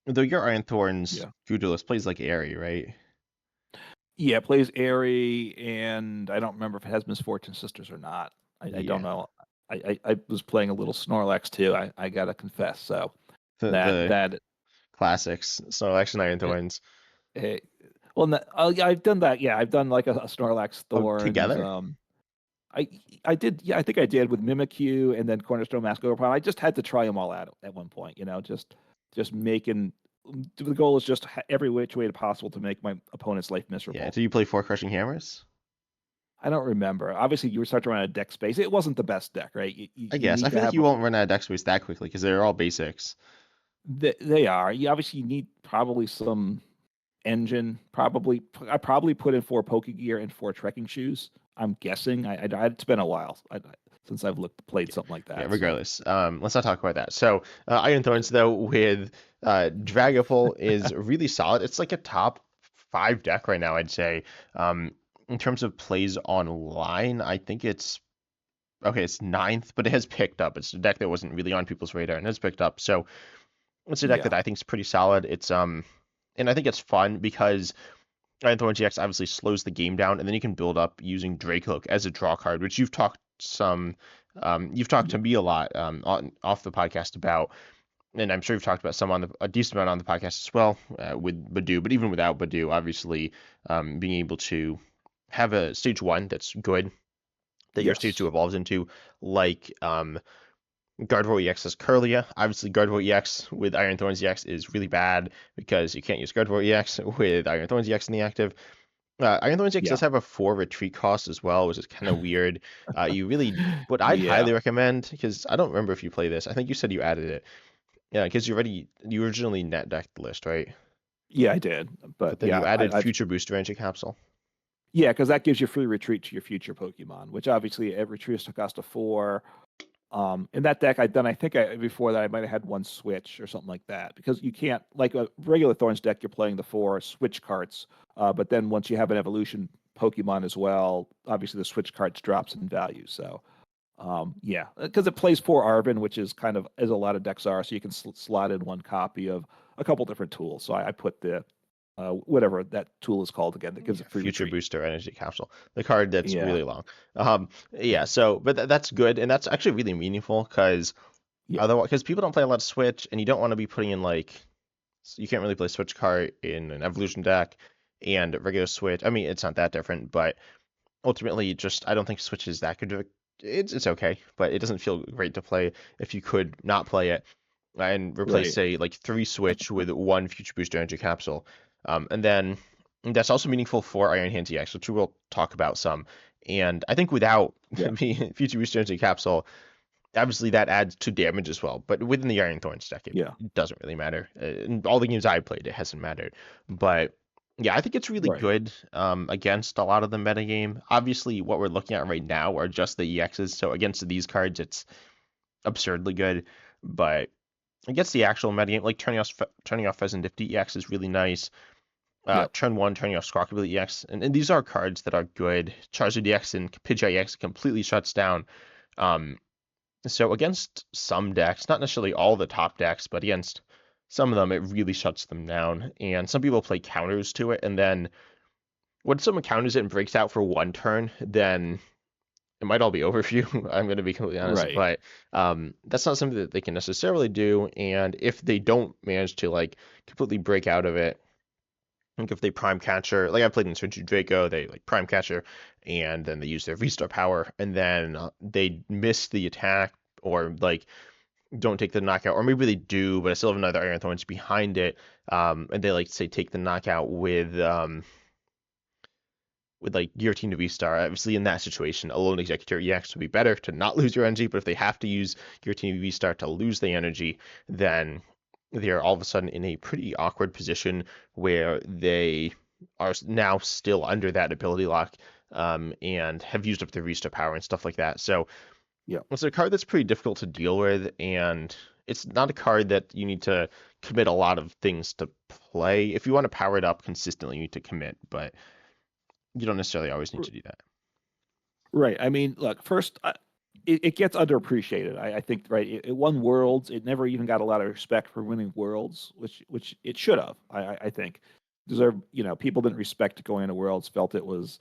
Though your Iron Thorns
Yeah.
Gudulus plays like Airy, right?
Yeah, it plays Airy, and I don't remember if it has Misfortune Sisters or not. I don't
Yeah,
know. I was playing a little Snorlax too. I gotta confess. So that
the
that
classics. So Action Iron
eh,
Thorns.
eh, well, yeah, I've done that. Yeah, I've done like a Snorlax
Oh,
Thorns.
together?
I I did. Yeah, I think I did with Mimikyu and then Cornerstone Mask Overpower. I just had to try them all out at one point. Just making. The goal is just every which way possible to make my opponent's life
Yeah.
miserable.
Do you play Four Crushing Hammers?
I don't remember. Obviously, you were starting to run out of deck space. It wasn't the best deck, right?
I
You
guess. I
need to
feel like
have
you
a.
won't run out of deck space that quickly because they're all basics.
They are. You obviously need probably some engine. I probably put in 4 Pokegear and 4 trekking shoes. I'm guessing. It's been a while since I've played something like
Yeah,
that. So
regardless. Let's not talk about that. So, Iron Thorns, though, with Dragapult is really solid. It's like a top 5 deck right now, I'd say. In terms of plays online, I think it's okay, it's ninth, but it has picked up. It's a deck that wasn't really on people's radar and has picked up. So it's a deck
yeah,
that I think is pretty solid. And I think it's fun because Iron Thorn GX obviously slows the game down, and then you can build up using Drakehook as a draw card, which you've talked
yeah,
to me a lot off the podcast about, and I'm sure you've talked about a decent amount on the podcast as well with Badoo, but even without Badoo, obviously being able to have a stage 1 that's good that your stage 2
yes,
evolves into, like Gardevoir EX has Curlia. Obviously, Gardevoir EX with Iron Thorns EX is really bad because you can't use Gardevoir EX with Iron Thorns EX in the active. Iron Thorns EX
yeah,
does have a 4 retreat cost as well, which is kind of weird. What I'd
yeah,
highly recommend, because I don't remember if you play this. I think you said you added it. Yeah, because you originally net decked the list, right?
yeah. I did, but
But then you
yeah,
added
I've
Future Booster Energy Capsule.
yeah, because that gives you free retreat to your future Pokemon, which obviously every retreat cost a 4. In that deck I'd done, I think before that I might have had one switch or something like that because you can't like a regular Thorns deck. You're playing the 4 switch cards, but then once you have an evolution Pokemon as well, obviously the switch cards drops in value. So yeah, because it plays 4 Arven, which is kind of as a lot of decks are, so you can slot in one copy of a couple different tools. So I put the whatever that tool is called again that gives
Yeah,
a free
Future
retreat.
Booster Energy Capsule, the card that's
Yeah,
really long. Yeah. So, but that's good, and that's actually really meaningful because
yeah,
otherwise, because people don't play a lot of Switch, and you don't want to be putting in like you can't really play Switch card in an Evolution deck and regular Switch. I mean, it's not that different, but ultimately, just I don't think Switch is that good. It's okay, but it doesn't feel great to play if you could not play it and replace
right.
say like 3 Switch with 1 Future Booster Energy Capsule, and then that's also meaningful for Iron Hand EX, which we'll talk about some. And I think without
Yeah,
the Future Booster Energy Capsule, obviously that adds to damage as well. But within the Iron Thorns deck, it
yeah,
doesn't really matter. In all the games I played, it hasn't mattered. But yeah, I think it's really
right.
good against a lot of the metagame. Obviously, what we're looking at right now are just the EXs. So against these cards, it's absurdly good. But against the actual metagame, like turning off Pheasantipty EX is really nice.
Yep.
Turn 1, turning off Squawkabilly EX. And these are cards that are good. Charizard EX and Pidgeot EX completely shuts down. Um, so against some decks, not necessarily all the top decks, but against some of them, it really shuts them down. And some people play counters to it, and then when someone counters it and breaks out for 1 turn, then it might all be over for you. I'm going to be completely honest,
Right.
but that's not something that they can necessarily do. And if they don't manage to like completely break out of it, like if they prime catcher, like I played in Search Draco, they like prime catcher, and then they use their V-Star power, and then they miss the attack or like don't take the knockout, or maybe they do, but I still have another Iron Thorns behind it, and they like say take the knockout with like Guillotine to V-Star. Obviously, in that situation, Alone Executor EX would be better to not lose your energy, but if they have to use Guillotine to V-Star to lose the energy, then they're all of a sudden in a pretty awkward position where they are now still under that ability lock and have used up their V-Star power and stuff like that. So
Yep.
it's a card that's pretty difficult to deal with, and it's not a card that you need to commit a lot of things to play. If you want to power it up consistently, you need to commit, but you don't necessarily always need
R-
to do that.
Right. I mean, look, first, it gets underappreciated. I think, right? It won Worlds. It never even got a lot of respect for winning Worlds, which it should have. I think. deserved. People didn't respect it going into Worlds, felt it was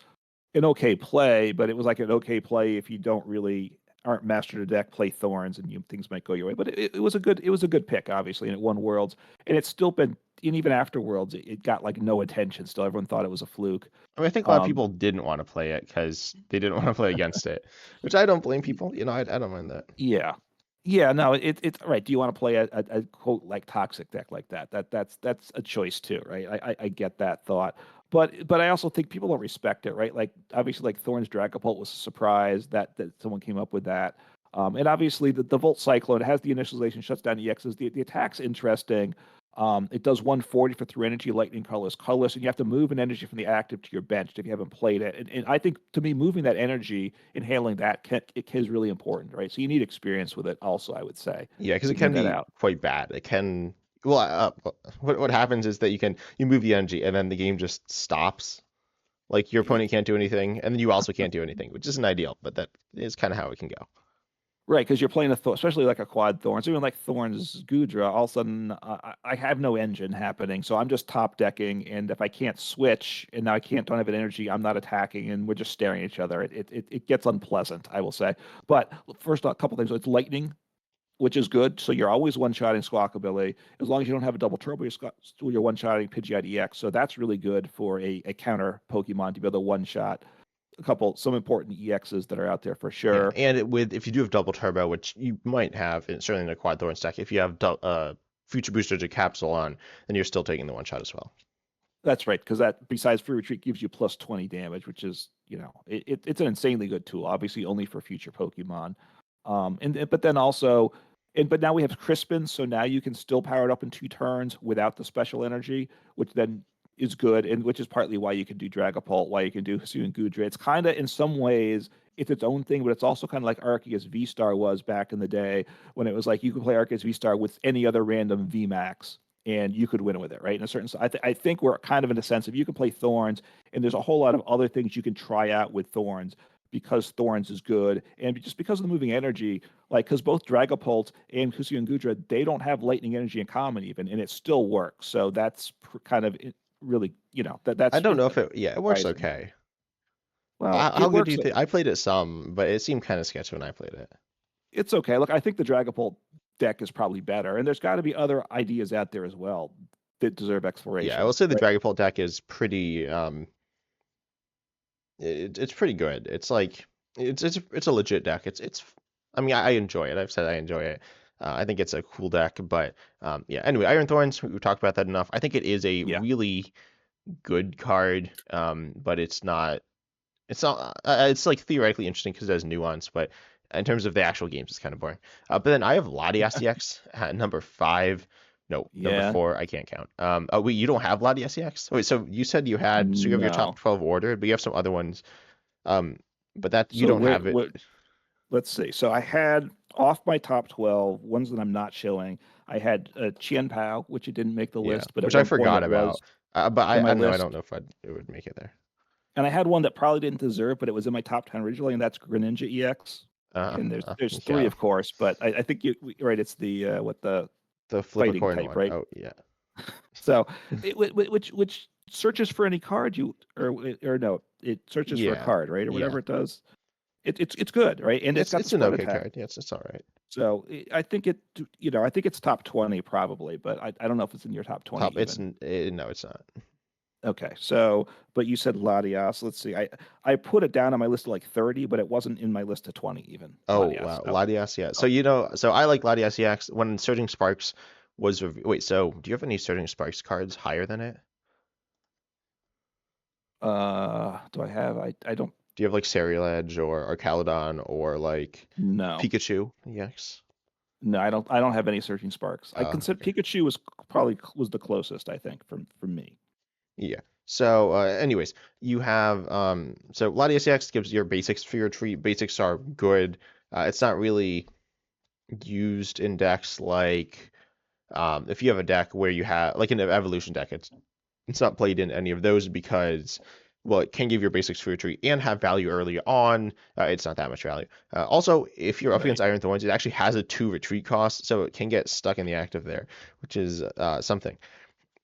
an okay play, but it was like an okay play if you don't really aren't master the deck, play Thorns, and things might go your way. But it was a good pick, obviously, and it won Worlds, and it's still been, and even after Worlds, it got like no attention. Still, everyone thought it was a fluke.
I mean, I think a lot of
Um,
people didn't want to play it because they didn't want to play against it, which I don't blame people. I don't mind that.
yeah, yeah, no, it's right. Do you want to play a quote like toxic deck like that? That's a choice too, right? I get that thought, but I also think people don't respect it, right? Like obviously, like Thorns Dragapult was a surprise that someone came up with that. And obviously the Volt Cyclone has the initialization, shuts down EXs. The attack's interesting. It does 140 for 3 energy, lightning colorless, and you have to move an energy from the active to your bench if you haven't played it. And I think to me, moving that energy and handling that is really important, right? So you need experience with it, also, I would say,
Yeah, because
to
it
figure
can
that
be
out.
quite bad. It can. Well, what happens is that you move the energy and then the game just stops. Like your opponent can't do anything, and then you also can't do anything, which isn't ideal, but that is kind of how it can go.
Right, because you're playing especially like a quad Thorns, even like Thorns Gudra. All of a sudden, I have no engine happening, so I'm just top decking. And if I can't switch, and now I can't don't have an energy, I'm not attacking, and we're just staring at each other. It gets unpleasant, I will say. But first, a couple things. It's lightning, which is good. So you're always one-shotting Squawkabilly. As long as you don't have a double turbo, you're one-shotting Pidgeot EX. So that's really good for a counter Pokemon to be able to one-shot some important EXs that are out there for
Yeah,
sure.
and if you do have double turbo, which you might have, and certainly in a quad thorn stack, if you have future boosters or capsule on, then you're still taking the one shot as well.
That's right, because that besides free retreat gives you plus 20 damage, which is it's an insanely good tool. Obviously, only for future Pokemon. But then also, but now we have Crispin, so now you can still power it up in 2 turns without the special energy, which then is good, and which is partly why you can do Dragapult, why you can do Hisuian Gudra. It's kind of in some ways it's its own thing, but it's also kind of like Arceus V Star was back in the day when it was like you could play Arceus V Star with any other random V Max and you could win with it, right? In a certain, I think we're kind of in a sense if you can play Thorns, and there's a whole lot of other things you can try out with Thorns because Thorns is good, and just because of the moving energy, like because both Dragapult and Hisuian and Gudra, they don't have lightning energy in common even, and it still works. So that's kind of really,
I
that's
don't know if it works
surprising.
okay.
Well,
How
it
good do
works.
you think? I played it some, but it seemed kind of sketchy when I played it.
It's okay. Look, I think the Dragapult deck is probably better, and there's got to be other ideas out there as well that deserve
Yeah, I
exploration,
will say the
right?
Dragapult deck is pretty it's pretty good. It's like it's a legit deck. It's I mean I enjoy it. I've said I enjoy it. I think it's a cool deck, but yeah. Anyway, Iron Thorns, we talked about that enough. I think it is a
Yeah.
really good card, but it's like theoretically interesting because it has nuance, but in terms of the actual games, it's kind of boring. But then I have Latias DX at number 5. No, number
Yeah.
4. I can't count. Oh wait, you don't have Latias DX? Wait, so you said so you have your top
No.
12 ordered, but you have some other ones. Um, but that you
So
don't
where
have it.
what let's see. So I had off my top 12 ones that I'm not showing. I had Chien Pao, which it didn't make the
Yeah,
list, but at
which I
one point
forgot
it was
about. But
in
I
my
don't know. I don't
list.
know if it would make it there.
And I had one that probably didn't deserve, but it was in my top 10 originally, and that's Greninja EX. And there's three,
Yeah,
of course, but I think right. It's the what the
the flip a
fighting
coin
type,
one.
right?
Oh yeah.
So which searches for any card or no, it searches for a
Yeah,
card, right, or
yeah.
whatever it does. It's good, right? And it's got the
It's an
spread
okay
attack.
card. Yeah, it's all right.
So I think I think it's top 20 probably, but I don't know if it's in your top 20 even.
No, it's not.
Okay, so but you said Latias. Let's see. I put it down on my list of like 30, but it wasn't in my list of 20 even.
Oh
Latias.
wow,
So,
Latias, yeah. So
oh,
so I like Latias EX when Surging Sparks was wait. So do you have any Surging Sparks cards higher than it?
do I have? I don't
Do you have like Ceruledge or Caledon or like
know.
Pikachu EX?
No, I don't have any searching sparks. I consider
Okay,
Pikachu was the closest, I think, from me.
yeah. So anyways, you have so Latias EX gives your basics for your tree. Basics are good. It's not really used in decks like if you have a deck where you have like an evolution deck, it's not played in any of those because, well, it can give your basics for your tree and have value early on. It's not that much value. Also, if you're up
Right.
against Iron Thorns, it actually has a 2 retreat cost, so it can get stuck in the active there, which is something.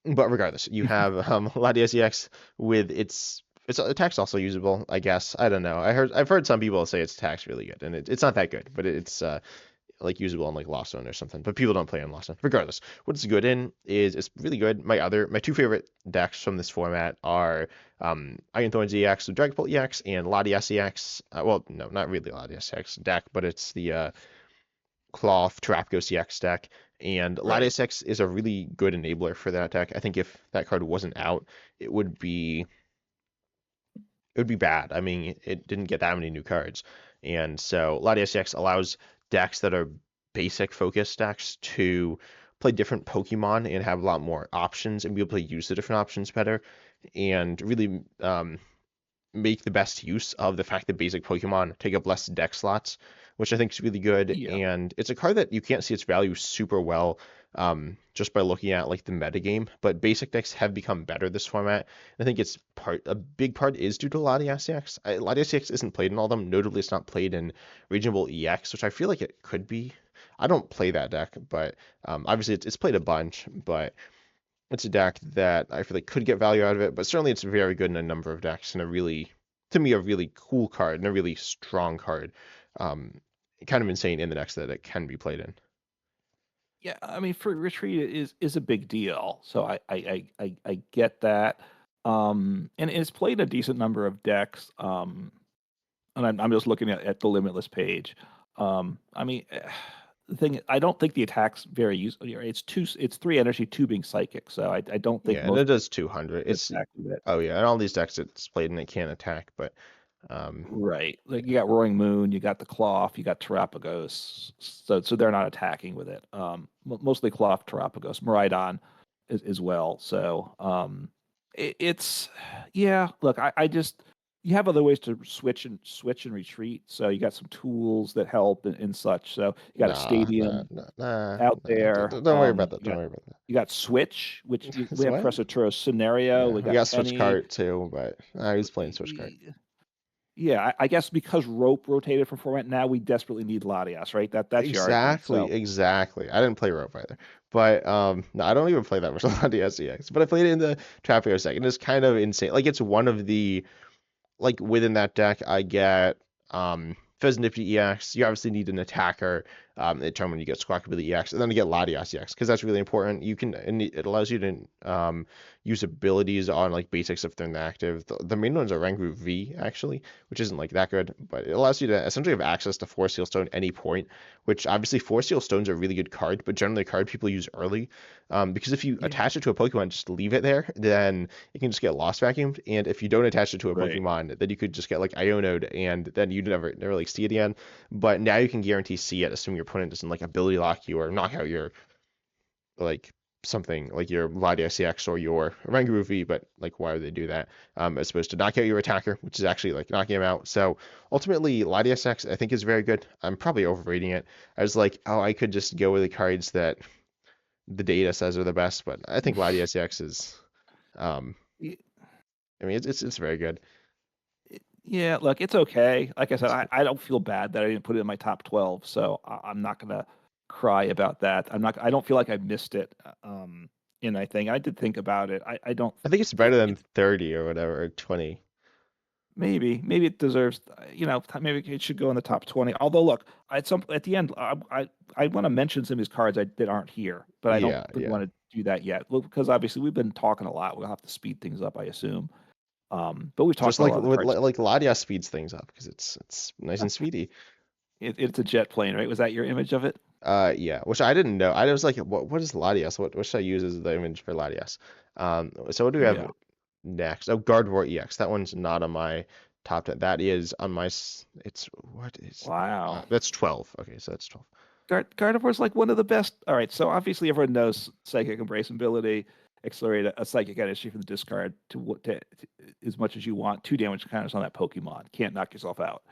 But regardless, you have Latias EX with its attack's also usable, I guess. I don't know. I've heard some people say its attack's really good, and it's not that good, but it's like usable on like Lost Zone or something. But people don't play on Lost Zone. Regardless, what it's good in is it's really good. My two favorite decks from this format are Iron Thorns EX, Dragon Bolt EX, and Latias EX. Well, no, not really Latias EX deck, but it's the Cloth Terapagos EX deck. And
Right.
Latias EX is a really good enabler for that deck. I think if that card wasn't out, it would be bad. I mean, it didn't get that many new cards. And so Latias EX allows decks that are basic focus decks to play different Pokemon and have a lot more options and be able to use the different options better and really make the best use of the fact that basic Pokemon take up less deck slots, which I think is really good.
Yeah.
And it's a card that you can't see its value super well just by looking at like the metagame, but basic decks have become better this format. I think a big part is due to Latias EX. Latias EX isn't played in all of them. Notably, it's not played in Regional EX, which I feel like it could be. I don't play that deck, but obviously it's played a bunch, but it's a deck that I feel like could get value out of it, but certainly it's very good in a number of decks and to me, a really cool card and a really strong card. Um, Kind of insane in the decks that it can be played in.
Yeah, I mean, for retreat it is a big deal. So I get that. And it's played a decent number of decks. And I'm just looking at the Limitless page. I mean, the thing I don't think the attack's very useful. It's 3 energy, 2 being psychic. So I don't think
Yeah, and it
most
does 200.
people
It's
attack with it.
oh yeah, and all these decks it's played and it can't attack, but um,
Right. Like you got Roaring Moon, you got the Cloth, you got Terapagos. So they're not attacking with it. Mostly Cloth, Terapagos, Miraidon as well. So it's yeah. Look, I just you have other ways to switch and retreat. So you got some tools that help and such. So you got a
nah, nah,
stadium
nah, nah,
out
nah.
there.
Don't worry about that.
You
Don't
got
worry about
Switch, which
that.
we have
What?
Pressaturo Scenario.
Yeah,
We
we
got
got Switch
Penny.
Cart too, but I was playing Switch Cart.
Yeah, I guess because Rope rotated from format, now we desperately need Latias, right? That's your argument.
Exactly,
So
exactly. I didn't play Rope either, but no, I don't even play that much on the SEX. But I played it in the Trapeo deck, and it's kind of insane. Like it's one of the like within that deck, I get Fezznifty EX. You obviously need an attacker at turn when you get Squawkabilly EX, and then you get Latias EX because that's really important. And it allows you to use abilities on like basics if they're inactive. The main ones are Rangroot V actually, which isn't like that good, but it allows you to essentially have access to Force Seal Stone at any point. Which obviously Force Seal Stone's a really good card, but generally a card people use early because if you
yeah,
attach it to a Pokemon, just leave it there, then it can just get lost vacuumed. And if you don't attach it to a
right.
Pokemon, then you could just get like Ionoed, and then you never like see it again. But now you can guarantee see it, assuming your opponent doesn't like ability lock you or knock out your like something like your Latias EX or your Rangaroo V. But like, why would they do that? As opposed to knock out your attacker, which is actually like knocking him out. So ultimately, Latias EX I think is very good. I'm probably overrating it. I was like, oh, I could just go with the cards that the data says are the best, but I think Latias EX is um,
Y-
I mean, it's very good.
Yeah, look, it's okay. Like I said,
It's
I don't feel bad that I didn't put it in my top 12, so I'm not gonna cry about that. I don't feel like I missed it in anything. I did think about it. I don't
I think it's better than 30 or whatever, or 20.
maybe it deserves maybe it should go in the top 20. Although look, at the end I want to mention some of these cards that aren't here, but I don't
Yeah,
think
yeah.
want to do that yet. Well, because obviously we've been talking a lot. We'll have to speed things up, I assume. But we've talked
Just
about a
like
lot of the cards.
like Latias speeds things up because it's nice and speedy.
It's a jet plane, right? Was that your image of it?
Yeah, which I didn't know. I was like, what is Latias? What should I use as the image for Latias? So what do we have
Yeah.
next? Oh, Gardevoir EX. That one's not on my top 10. That is on my. It's what is
Wow.
that's 12. Okay, so that's 12.
Gardevoir's like one of the best. All right, so obviously everyone knows psychic embrace ability, accelerate a psychic energy from the discard to as much as you want. 2 damage counters on that Pokemon. Can't knock yourself out.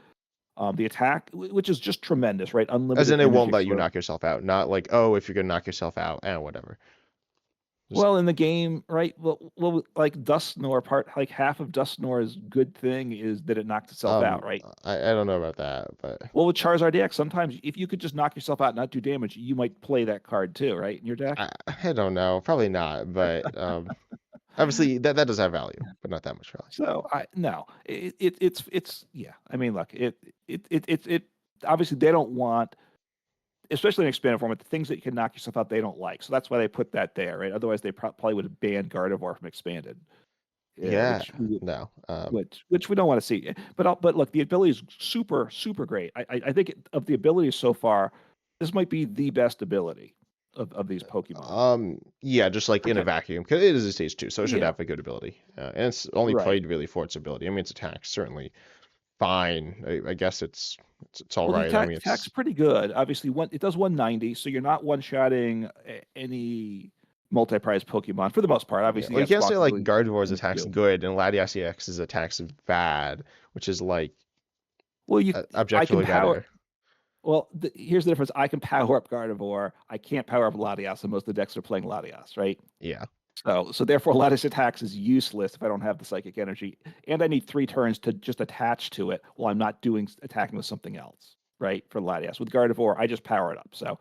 The attack, which is just tremendous, right?
As
Unlimited
in, it
energy
won't let you
accelerate.
knock yourself out. Not like, oh, if you're gonna knock yourself out, and whatever.
Well, in the game, right? Well, like Dusknoir like half of Dusknoir's good thing is that it knocks itself out, right?
I don't know about that, but
Well, with Charizard EX, sometimes if you could just knock yourself out and not do damage, you might play that card too, right? In your deck.
I don't know. Probably not, but obviously that does have value, but not that much value.
So I no, it's yeah. I mean, look, it obviously they don't want, especially in expanded format, the things that you can knock yourself out they don't like. So that's why they put that there, right? Otherwise, they probably would have banned Gardevoir from expanded. Yeah,
Yeah, no.
which we don't want to see. But look, the ability is super great. I think of the abilities so far, this might be the best ability of these Pokemon.
Yeah, just like in a
Okay.
vacuum, because it is a stage 2, so it should
Yeah,
have a good ability. And it's only
right.
played really for its ability. I mean, its attack certainly fine. I guess it's all
Well, the
right. I mean,
attack's
it's
pretty good. Obviously, it does 190, so you're not one-shotting any multi-prize Pokemon for the most part.
yeah.
Obviously,
Well,
you
you
got
can't say like
Squawk
Gardevoir's
and
attack's
you.
good and Latias EX's attack's bad, which is like
Well, I can
objectively
power.
better.
Well, here's the difference. I can power up Gardevoir. I can't power up Latias, and most of the decks are playing Latias, right?
Yeah.
So therefore, Lattice attacks is useless if I don't have the psychic energy, and I need 3 turns to just attach to it while I'm not doing attacking with something else, right? For Latias with Gardevoir, I just power it up. So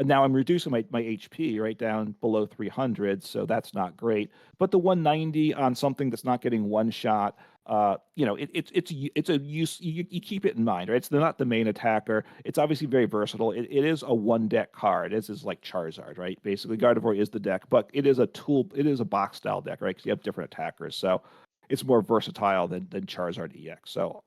now I'm reducing my HP right down below 300, so that's not great. But the 190 on something that's not getting one shot, it's a use. You keep it in mind, right? It's not the main attacker. It's obviously very versatile. It is a one deck card. It is like Charizard, right? Basically, Gardevoir is the deck, but it is a tool. It is a box style deck, right? Because you have different attackers, so it's more versatile than Charizard EX. So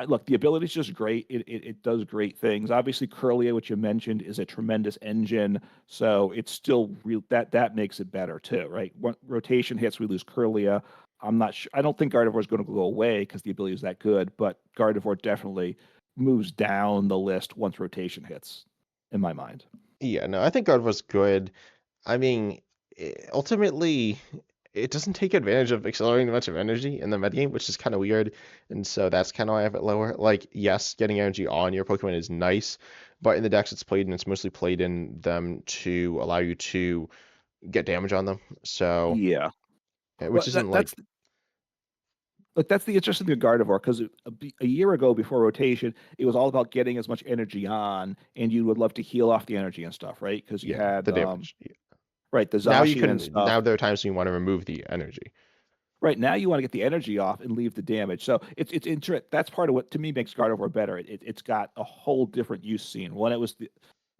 look, the ability is just great. It does great things. Obviously, Curlia, which you mentioned, is a tremendous engine. So it's still real that makes it better too, right? When rotation hits, we lose Curlia. I'm not sure. I don't think Gardevoir is going to go away because the ability is that good, but Gardevoir definitely moves down the list once rotation hits, in my mind.
Yeah, no, I think Gardevoir's good. I mean, ultimately, it doesn't take advantage of accelerating a bunch of energy in the metagame, which is kind of weird. And so that's kind of why I have it lower. Like, yes, getting energy on your Pokemon is nice, but in the decks it's played in, it's mostly played in them to allow you to get damage on them. So,
Yeah, well,
which isn't
that's
like,
Look, that's the interesting thing of Gardevoir because a year ago before rotation, it was all about getting as much energy on, and you would love to heal off the energy and stuff, right? Because you
yeah,
had
the damage. Yeah.
right the
Now you
Zacian and
can,
stuff.
now there are times when you want to remove the energy.
Right now, you want to get the energy off and leave the damage. So it's interesting. That's part of what to me makes Gardevoir better. It's got a whole different use scene. When it was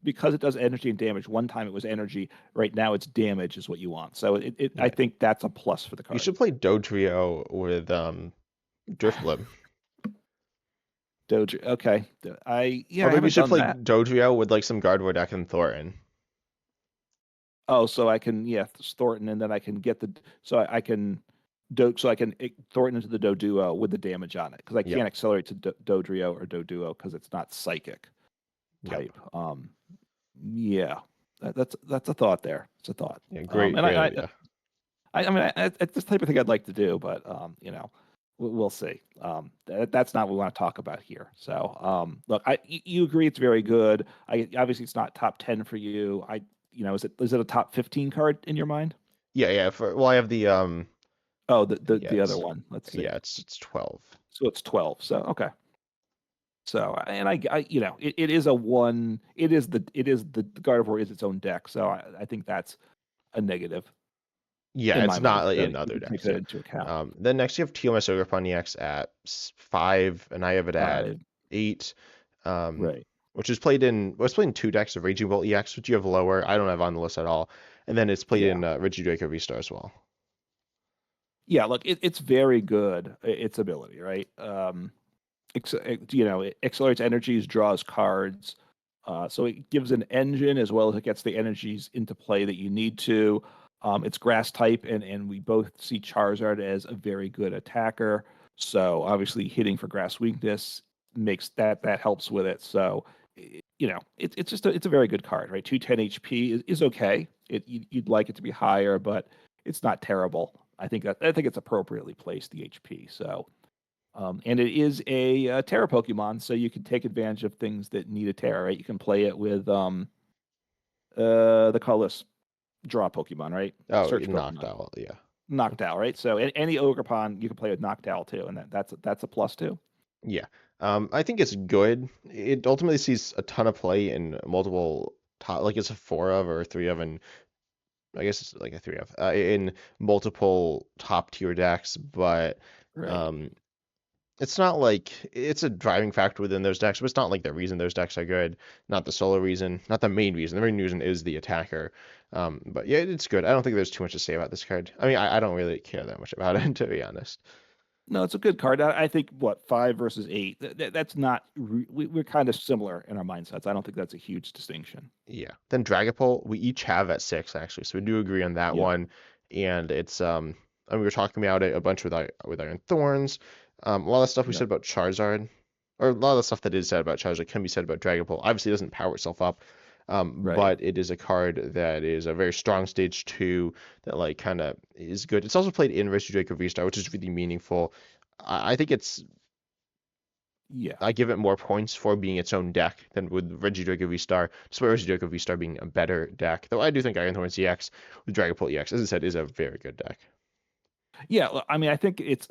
because it does energy and damage. One time it was energy. Right now it's damage is what you want. So I
Yeah.
think that's a plus for the
You
card.
should play Dodrio with Drifblim.
Doge. Okay.
Or
I
maybe you
haven't
should
done
play
that.
Dodrio with like some Gardevoir deck and Thornton.
Oh, so I can Thornton, and then I can get the so I can so I can Thornton into the Doduo with the damage on it because I
Yep.
can't accelerate to Dodrio or Doduo because it's not psychic
Yep.
type. Yeah, that's a thought there. It's a thought.
Yeah, great,
And
great idea.
I mean, it's this type of thing I'd like to do, but we'll see. That's not what we want to talk about here. So, look, you agree it's very good. Obviously it's not top 10 for you. Is it a top 15 card in your mind?
Yeah, yeah. Well, I have the
Oh,
yeah,
the other one. Let's see.
it's 12.
So it's 12. So okay. So and it is a one. It is the Gardevoir is its own deck. So I think that's a negative
Yeah,
in my
it's not
mind.
like
So
in
you
other
can take
decks.
that
Yeah.
into account.
Then next you have Teal Sugarpon EX at 5, and I have it at
5.
8. Um,
Right.
which is played in well, it's played in 2 decks of Raging Bolt EX, which you have lower. I don't have on the list at all. And then it's played
Yeah.
in Regidraco V-Star as well.
Yeah. Look, it's very good. Its ability, right? It accelerates energies, draws cards. So it gives an engine as well as it gets the energies into play that you need to. It's grass type, and we both see Charizard as a very good attacker. So obviously hitting for grass weakness makes that helps with it. So it's just it's a very good card, right? 210 HP is okay. You'd like it to be higher, but it's not terrible. I think it's appropriately placed the HP. So and it is a Terra Pokemon, so you can take advantage of things that need a Terra, right? You can play it with the colorless. draw Pokemon, right?
Oh,
Search
knocked
Pokemon.
out. Yeah.
Noctowl, right? So any Ogerpon you can play with Noctowl too, and that's a plus too.
Yeah. I think it's good. It ultimately sees a ton of play in multiple top, like it's a four of or three of, and I guess it's like a three of in multiple top tier decks, but
Right.
um, it's not like it's a driving factor within those decks, but it's not like the reason those decks are good. Not the sole reason, not the main reason. The main reason is the attacker. But yeah, it's good. I don't think there's too much to say about this card. I mean, I don't really care that much about it, to be honest.
No, it's a good card. I think what 5 versus 8. That's not. We're kind of similar in our mindsets. I don't think that's a huge distinction.
Yeah. Then Dragapult, we each have at 6 actually, so we do agree on that
Yeah.
one. And it's and we were talking about it a bunch with Iron Thorns. A lot of stuff we
Yeah.
said about Charizard, or a lot of the stuff that is said about Charizard can be said about Dragapult. Obviously, it doesn't power itself up,
Right.
but it is a card that is a very strong stage 2 that like kind of is good. It's also played in Regidrago V-Star, which is really meaningful. I think it's
Yeah.
I give it more points for being its own deck than with Regidrago V-Star, despite Regidrago V-Star being a better deck. Though I do think Iron Thorns EX with Dragapult EX, as I said, is a very good deck.
Yeah. I mean, I think it's.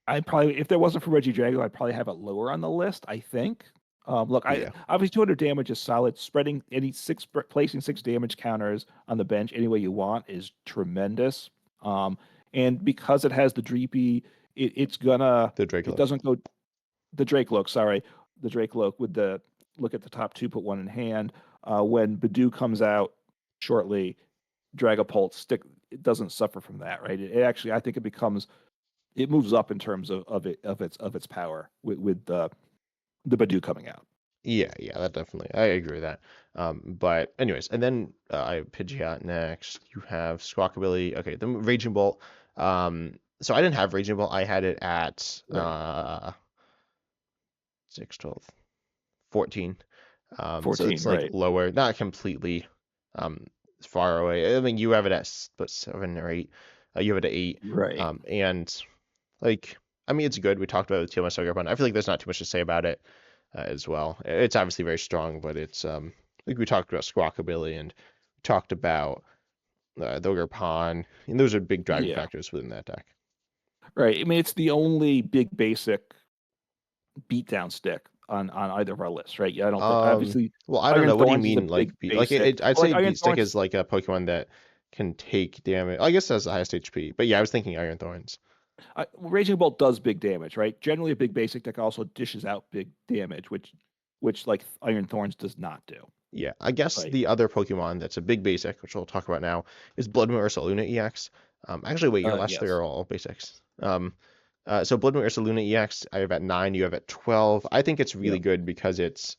I probably, if there wasn't for Regidrago, I'd probably have it lower on the list. I think. Look, I
Yeah.
obviously 200 damage is solid. Spreading placing 6 damage counters on the bench any way you want is tremendous. Um, and because it has the Dreepy, it's gonna.
The
It
Dracula.
doesn't go the Drake look. Sorry, the Drake look with the look at the top two, put one in hand. When Badu comes out shortly, Dragapult stick. It doesn't suffer from that, right? It actually, I think it moves up in terms of its power with the Badu coming out.
Yeah, yeah, that definitely. I agree with that. But anyways, and then I have Pidgeot next. You have Squawkabilly. Okay, the Raging Bolt. So I didn't have Raging Bolt. I had it at
Right.
6, 12, 14. So it's
14,
like
right.
lower, not completely um far away. I mean, you have it at but 7 or 8. You have it at 8.
Right.
And like I mean, it's good. We talked about the TMS Sugar Pun. I feel like there's not too much to say about it as well. It's obviously very strong, but it's like we talked about Squawkabilly and we talked about the Ogre Pond, and those are big driving
Yeah.
factors within that deck.
Right. I mean, it's the only big basic beatdown stick on either of our lists, right? Yeah, I don't think obviously
Well, I don't
Iron
know. What do you
Thorns is a
mean,
big
like beat? Like
basic.
I'd
Well, like
say
Iron
Beat Stick
Thorns,
is like a Pokemon that can take damage. I guess that's the highest HP. But yeah, I was thinking Iron Thorns.
Raging Bolt does big damage, right? Generally, a big basic deck also dishes out big damage, which like Iron Thorns does not do.
Yeah, I guess
Right.
the other Pokemon that's a big basic, which we'll talk about now, is Blood Moon Ursaluna EX. Actually, wait, your last three
Yes.
are all basics. So Blood Moon Ursaluna EX, I have at 9, you have at 12. I think it's really
Yep.
good because its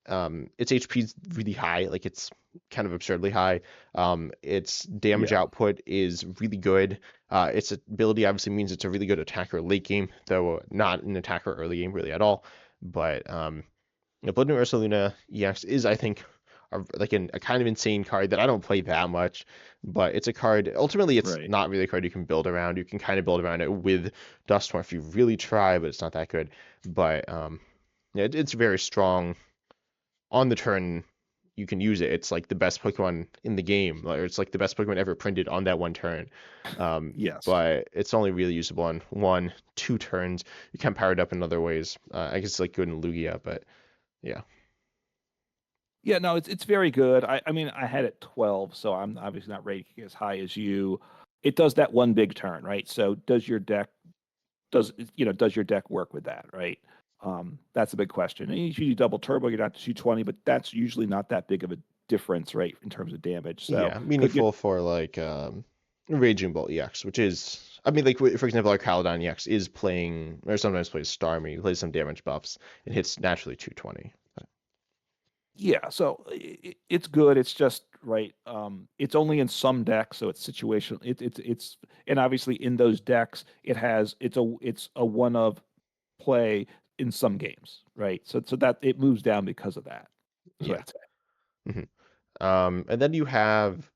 HP is really high, like it's kind of absurdly high. Its damage
Yeah.
output is really good. Its ability obviously means it's a really good attacker late game, though not an attacker early game really at all. But Blood Moon Ursaluna EX is, I think, like a kind of insane card that I don't play that much, but it's a card. Ultimately, it's
Right.
not really a card you can build around. You can kind of build around it with Dusktorn if you really try, but it's not that good. But yeah, it's very strong on the turn. You can use it. It's like the best Pokemon in the game, or it's like the best Pokemon ever printed on that one turn.
Yes.
But it's only really usable on 1, 2 turns. You can power it up in other ways. I guess it's like good in Lugia, but yeah.
Yeah. No, it's very good. I mean, I had it 12, so I'm obviously not rating as high as you. It does that one big turn, right? So does your deck work with that, right? That's a big question. And usually double turbo, you're not to 220, but that's usually not that big of a difference, right, in terms of damage. So
Yeah,
could you
meaningful for like Raging Bolt EX, which is I mean like for example our Caledon EX is playing or sometimes plays Starmie, plays some damage buffs and hits naturally 220.
yeah, so it's good. It's just right. It's only in some decks, so it's situation. It's and obviously in those decks, it's a one of play in some games, right? So that it moves down because of that. That's what
Yeah.
I'd say.
hmm and then you have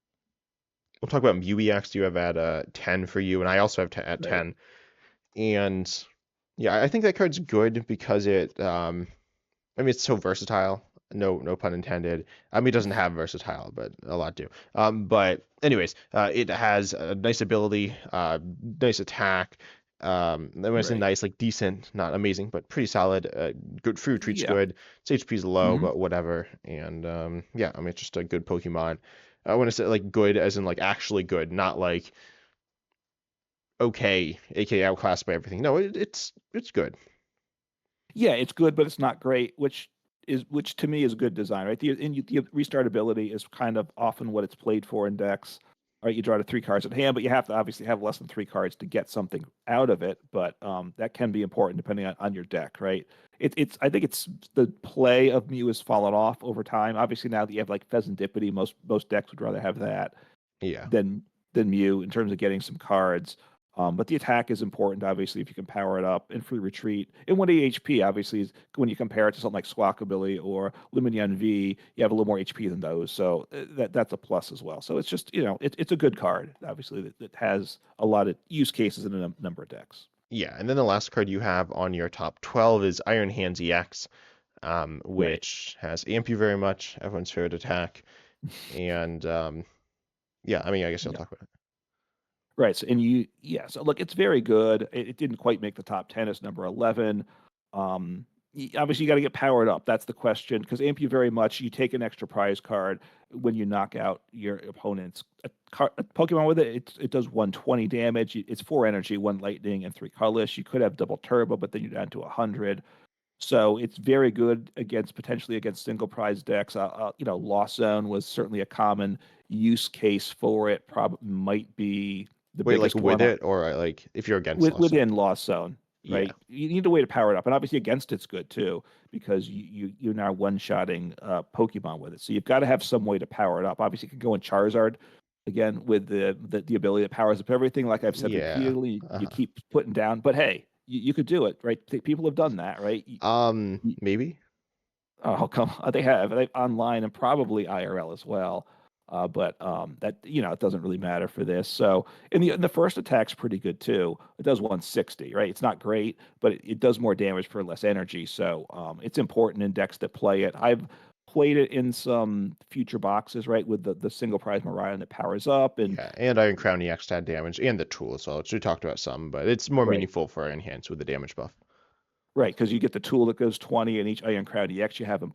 we'll talk about Mew EX. You have at 10 for you, and I also have at
Right.
10. And yeah, I think that card's good because it I mean it's so versatile. No pun intended. I mean, it doesn't have versatile, but a lot do. But anyways, it has a nice ability, nice attack. It was a
Right.
nice, like decent, not amazing, but pretty solid. Good fruit retreat's
Yeah.
good. Its HP's low,
Hmm.
but whatever. And yeah, I mean, it's just a good Pokemon. I want to say like good as in like actually good, not like okay, aka outclassed by everything. No, it's good.
Yeah, it's good, but it's not great, which to me is good design, right? The restart ability is kind of often what it's played for in decks. Right, you draw to 3 cards at hand, but you have to obviously have less than 3 cards to get something out of it. But that can be important depending on your deck, right? It's I think it's the play of Mew has fallen off over time. Obviously, now that you have like Pheasantipity, most decks would rather have that
Yeah.
than Mew in terms of getting some cards. But the attack is important, obviously, if you can power it up. And free retreat and 1 HP, obviously, is when you compare it to something like Squawkabilly or Lumineon V, you have a little more HP than those. So that's a plus as well. So it's just, it's a good card, obviously, that has a lot of use cases in a number of decks.
Yeah, and then the last card you have on your top 12 is Iron Hands EX,
Right.
which has amp you very much, everyone's favorite attack, and yeah, I mean, I guess I'll
Yeah.
talk about it.
Right. So, yeah. So, look, it's very good. It didn't quite make the top 10 as number 11. Obviously, you got to get powered up. That's the question. Because amp you very much, you take an extra prize card when you knock out your opponent's a Pokemon with it. It does 120 damage. It's 4 energy, 1 lightning, and 3 colorless. You could have double turbo, but then you're down to 100. So it's very good against potentially against single prize decks. Lost Zone was certainly a common use case for it. Probably might be the
Wait, like
biggest
with
one
it, or like if you're against Lost Zone?
within Lost Zone,
Yeah,
right? You need a way to power it up, and obviously against it's good too because you're now one-shotting Pokemon with it. So you've got to have some way to power it up. Obviously, you could go in Charizard again with the ability that powers up everything. Like I've said
yeah.
repeatedly, you
Uh-huh.
keep putting down, but hey, you could do it, right? People have done that, right?
Maybe.
Oh, come on. They online and probably IRL as well. But that it doesn't really matter for this. So and the first attack's pretty good too. It does 160, right? It's not great, but it does more damage for less energy. So it's important in decks that play it. I've played it in some future boxes, right, with the single prize Mariah that powers up and
Yeah, and Iron Crown EX had damage, and the tool as well, which we talked about some, but it's more
right.
meaningful for Iron Hands with the damage buff.
Right, because you get the tool that goes 20 and each Iron Crown EX you have them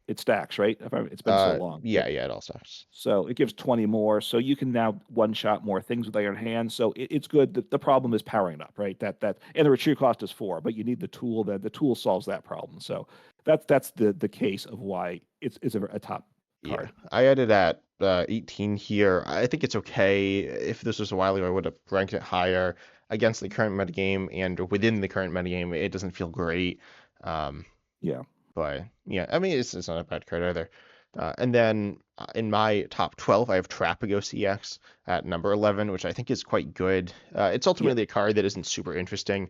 it stacks, right? It's been so long.
Yeah, yeah, it all stacks.
So it gives 20 more. So you can now one shot more things with Iron Hand. So it's good. The problem is powering up, right? That and the retreat cost is 4, but you need the tool. That the tool solves that problem. So that's the case of why it's a top
Yeah,
card.
I had it at 18 here. I think it's okay. If this was a while ago, I would have ranked it higher against the current metagame and within the current metagame. It doesn't feel great. Um,
Yeah.
but yeah, I mean, it's not a bad card either. And then in my top 12, I have Trapagos EX at number 11, which I think is quite good. It's
Yeah.
ultimately a card that isn't super interesting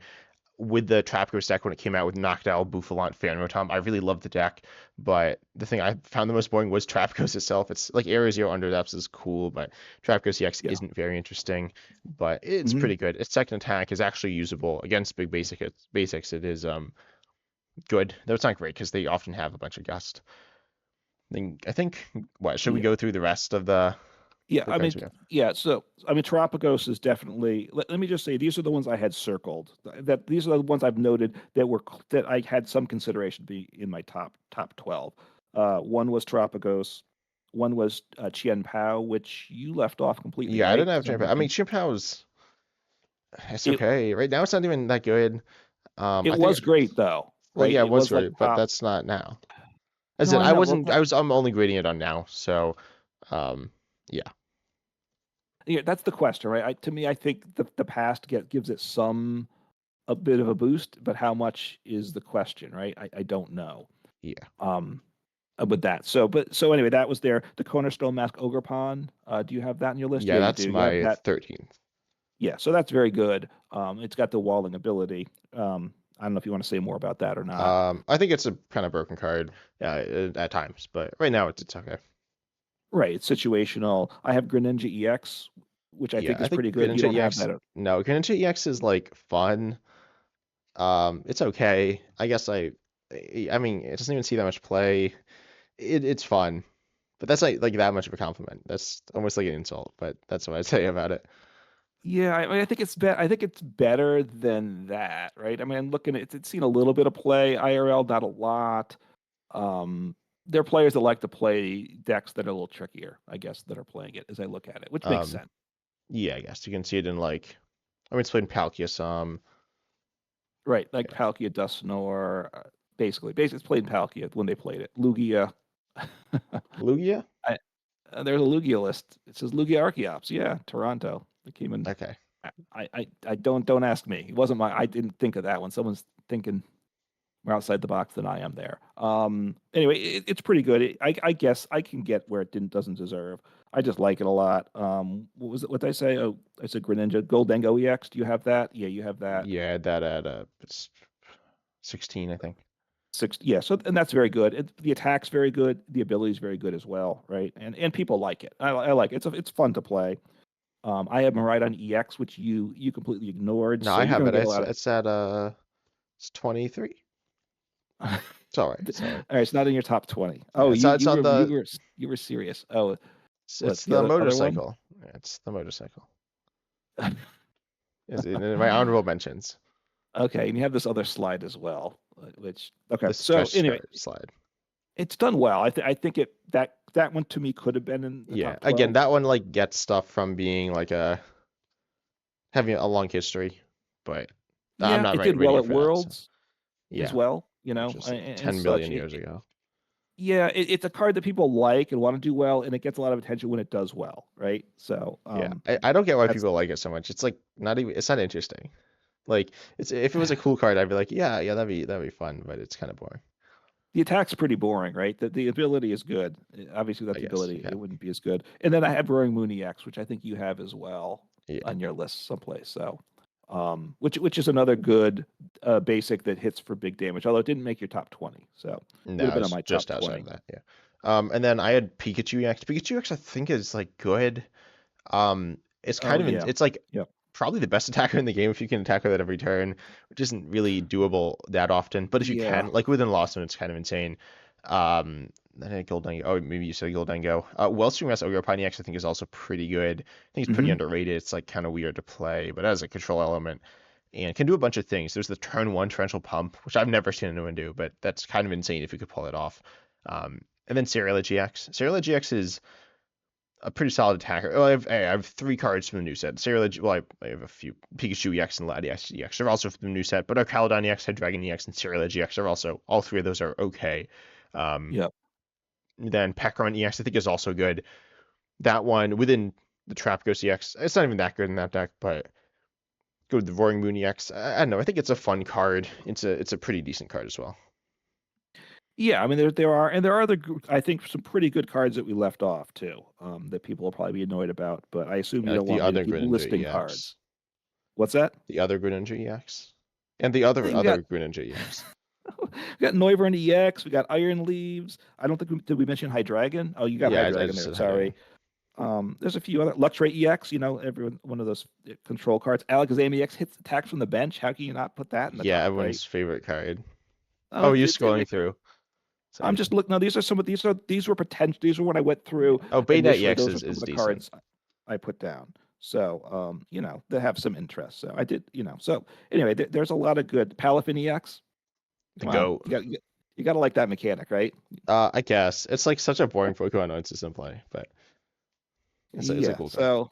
with the Trapco deck when it came out with Noctowl, Buffalant, Fanrotom. I really loved the deck, but the thing I found the most boring was Trapco's itself. It's like Area Zero Under Depths is cool, but Trapco's EX
Yeah.
isn't very interesting, but it's
Hmm.
pretty good. Its second attack is actually usable against basics. It is good, though it's not great because they often have a bunch of gust. I think what should we
Yeah.
go through the rest of
Yeah,
the
I
cards
mean,
we have?
yeah. So, I mean, Terapagos is definitely. Let me just say, these are the ones I had circled. That these are the ones I've noted that I had some consideration to be in my top 12. One was Terapagos, one was Chien Pao, which you left off completely,
Yeah, I
right?
didn't have
Because I'm
Champion. I mean,
looking.
Chimpow's it's
It
okay. Right now, it's not even that good.
it
I think
was great though,
well,
right?
yeah, it
It
was
was like
great, but
top.
that's not now. As
No,
in,
I
I
know. Well,
wasn't. I'm only grading it on now. So, um, yeah,
yeah, that's the question, right? To me, I think the past gives it a bit of a boost, but how much is the question, right? I don't know.
yeah,
Um, with that. So anyway, that was there. The Cornerstone Mask Ogrepon. Do you have that in your list?
yeah.
Yeah, you
That's
do. You have
my
that.
13th.
Yeah, so that's very good. It's got the walling ability. I don't know if you want to say more about that or not.
I think it's a kind of broken card, at times, but right now it's okay.
Right, it's situational. I have Greninja EX, which I
Yeah,
think
I
is
think
pretty good. You
Greninja
don't have
EX.
that.
No, Greninja EX is like fun. It's okay. I guess I I mean, it doesn't even see that much play. It's fun, but that's like that much of a compliment. That's almost like an insult, but that's what I say about it.
Yeah, I mean, I think it's I think it's better than that, right? I mean, I'm looking at it's seen a little bit of play, IRL, not a lot. Um, there are players that like to play decks that are a little trickier, I guess, that are playing it as I look at it, which makes
Um,
sense.
yeah, I guess you can see it in like, I mean, it's played in Palkia some.
Right, like
Yeah.
Palkia, Dusknoir, basically it's played in Palkia when they played it. Lugia.
Lugia?
I, there's a Lugia list. It says Lugia Archeops. Yeah, Toronto. It came in.
Okay.
I don't ask me. It wasn't my. I didn't think of that one. Someone's thinking more outside the box than I am there. Anyway, it's pretty good. I guess I can get where it doesn't deserve. I just like it a lot. What was it? What did I say? Oh, I said Greninja Goldengo EX. Do you have that? Yeah, you have that.
Yeah, that at it's 16, I think.
Six, yeah. So and that's very good. The attack's very good. The ability is very good as well, right? And people like it. I like it. It's fun to play. I have Maridon EX, which you completely ignored.
No,
So
I
you're
have
gonna
it.
get a
It's
lot of.
it's at it's 23. It's all right. It's all right.
All right, it's not in your top 20.
Yeah,
Oh,
it's on the
you were serious. Oh,
it's
what's the
the
other one?
motorcycle. Yeah, it's the motorcycle. Is in my honorable mentions.
Okay, and you have this other slide as well, which okay.
The
So
stretch
anyway,
start slide.
it's done well. I think that one to me could have been in the
Yeah,
top
again,
12.
that one like gets stuff from being like a having a long history, but I'm
Yeah,
not
it did
ready
well at
for that. So
Worlds as
yeah,
well,
which was like
and
10
such.
million years ago.
Yeah, it's a card that people like and want to do well, and it gets a lot of attention when it does well, right? So,
Yeah, I don't get why
that's
people like it so much. It's like not even it's not interesting. Like it's if it was a cool card, I'd be like, yeah, that'd be fun, but it's kind of boring,
the attack's pretty boring, right? The ability is good. Obviously, without
I
the
guess.
ability,
Yeah,
it wouldn't be as good. And then I have Roaring Moon EX, which I think you have as well
yeah.
on your list someplace. So, which is another good basic that hits for big damage, although it didn't make your top 20. So would have
No,
been on
it's
my
just
top
outside
20.
of that. Yeah. And then I had Pikachu EX. Pikachu EX I think is like good. It's
Oh
kind of
yeah,
it's like
yeah,
probably the best attacker in the game if you can attack with it every turn, which isn't really doable that often. But if you
yeah.
can, like within Lost Zone, it's kind of insane. Then I had Gholdengo. Oh, maybe you said Gholdengo. Wellstream S Ogre EX I think is also pretty good. I think it's pretty
Hmm.
underrated. It's like kind of weird to play, but it has a control element and can do a bunch of things. There's the turn one torrential pump, which I've never seen anyone do, but that's kind of insane if you could pull it off. And then Serial GX. Serial GX is a pretty solid attacker. Well, I have three cards from the new set. Well, I have a few Pikachu EX and Latias EX. They're also from the new set, but our Caledon EX, Dragon EX, and Serial GX are also all three of those are okay. Um,
Yeah.
then Pekron EX I think is also good. That one within the Trap Ghost EX, it's not even that good in that deck, but go with the Roaring Moon EX. I don't know. I think it's a fun card. It's a pretty decent card as well.
Yeah, I mean there are other I think some pretty good cards that we left off too, that people will probably be annoyed about, but I assume
Yeah,
you
like
don't
the
want me to
other
keep
Greninja
listing
EX,
cards. What's that?
the other Greninja EX, and the
Yeah,
other
we got
other Greninja EX.
we got Noivern EX, we got Iron Leaves. I don't think did we mention Hydreigon? Oh, you got
Yeah, I
Hydreigon
just
there.
said
Sorry.
Hydreigon.
There's a few other Luxray EX, everyone one of those control cards. Alakazam EX hits attacks from the bench. How can you not put that in the
Yeah,
top, right?
everyone's favorite card.
Oh,
Oh, you're scrolling through.
I'm
Sorry.
just looking. No, these were potential. These were when I went through
Yeah. Oh, Baynet
initially.
EX
Those are
is
some of
is
the
decent.
cards I put down. So, they have some interest. So I did, So anyway, there's a lot of good Palafin EX.
The
Come on,
goat.
you got to like that mechanic, right?
I guess it's like such a boring Pokemon when it's just in play, but it's a
Yeah.
cool card.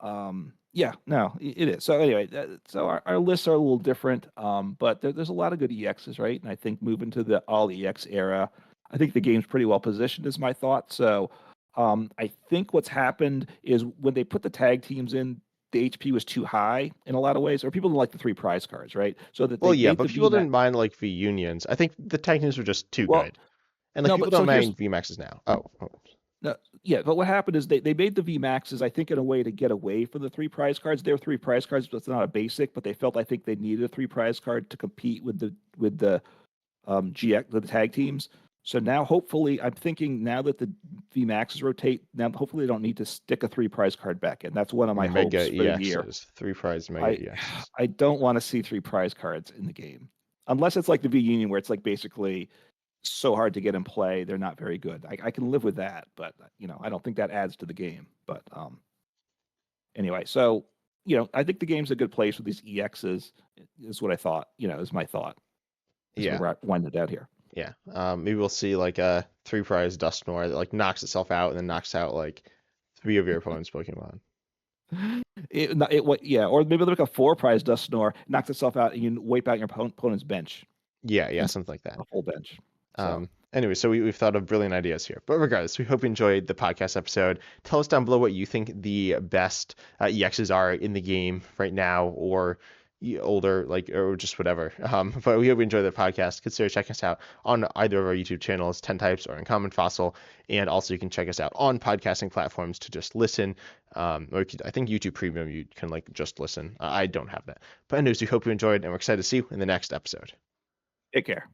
So, yeah, no, it is. So anyway, so our lists are a little different, but there's a lot of good EXs, right? And I think moving to the all EX era, I think the game's pretty well positioned, is my thought. So, I think what's happened is when they put the tag teams in, the HP was too high in a lot of ways, or people don't like the three prize cards, right? So that
Well,
they
yeah,
made
but
the
people
VMAX.
didn't mind like V unions. I think the Titans were just too
Well,
good, and like
no,
people
but
don't
so here's
mind V Maxes now. Oh.
no, yeah, but what happened is they made the V Maxes, I think, in a way to get away from the three prize cards. They're three prize cards, but it's not a basic. But they felt I think they needed a three prize card to compete with the GX the tag teams. So now, hopefully, I'm thinking now that the V Maxes rotate, now hopefully they don't need to stick a three prize card back in. That's one of my
Mega
hopes for the year.
EXs, three prize Mega
I
EXs.
I don't want to see three prize cards in the game. Unless it's like the V Union where it's like basically so hard to get in play, they're not very good. I can live with that, but I don't think that adds to the game. But anyway, so I think the game's a good place with these EXs. Is what I thought. Is my thought.
Yeah.
We're winding it out here.
Yeah. Maybe we'll see like a 3-prize Dusknoir that like knocks itself out and then knocks out like 3 of your opponent's Pokemon.
Or maybe like a 4-prize Dusknoir knocks itself out and you wipe out your opponent's bench.
Yeah, something like that.
A full bench. So.
Anyway, so we've thought of brilliant ideas here. But regardless, we hope you enjoyed the podcast episode. Tell us down below what you think the best EXs are in the game right now, or older, like, or just whatever. But we hope you enjoy the podcast. Consider checking us out on either of our YouTube channels, 10 Types or Uncommon Fossil. And also you can check us out on podcasting platforms to just listen. I think YouTube Premium, you can like just listen. I don't have that. But anyways, we hope you enjoyed, and we're excited to see you in the next episode.
Take care.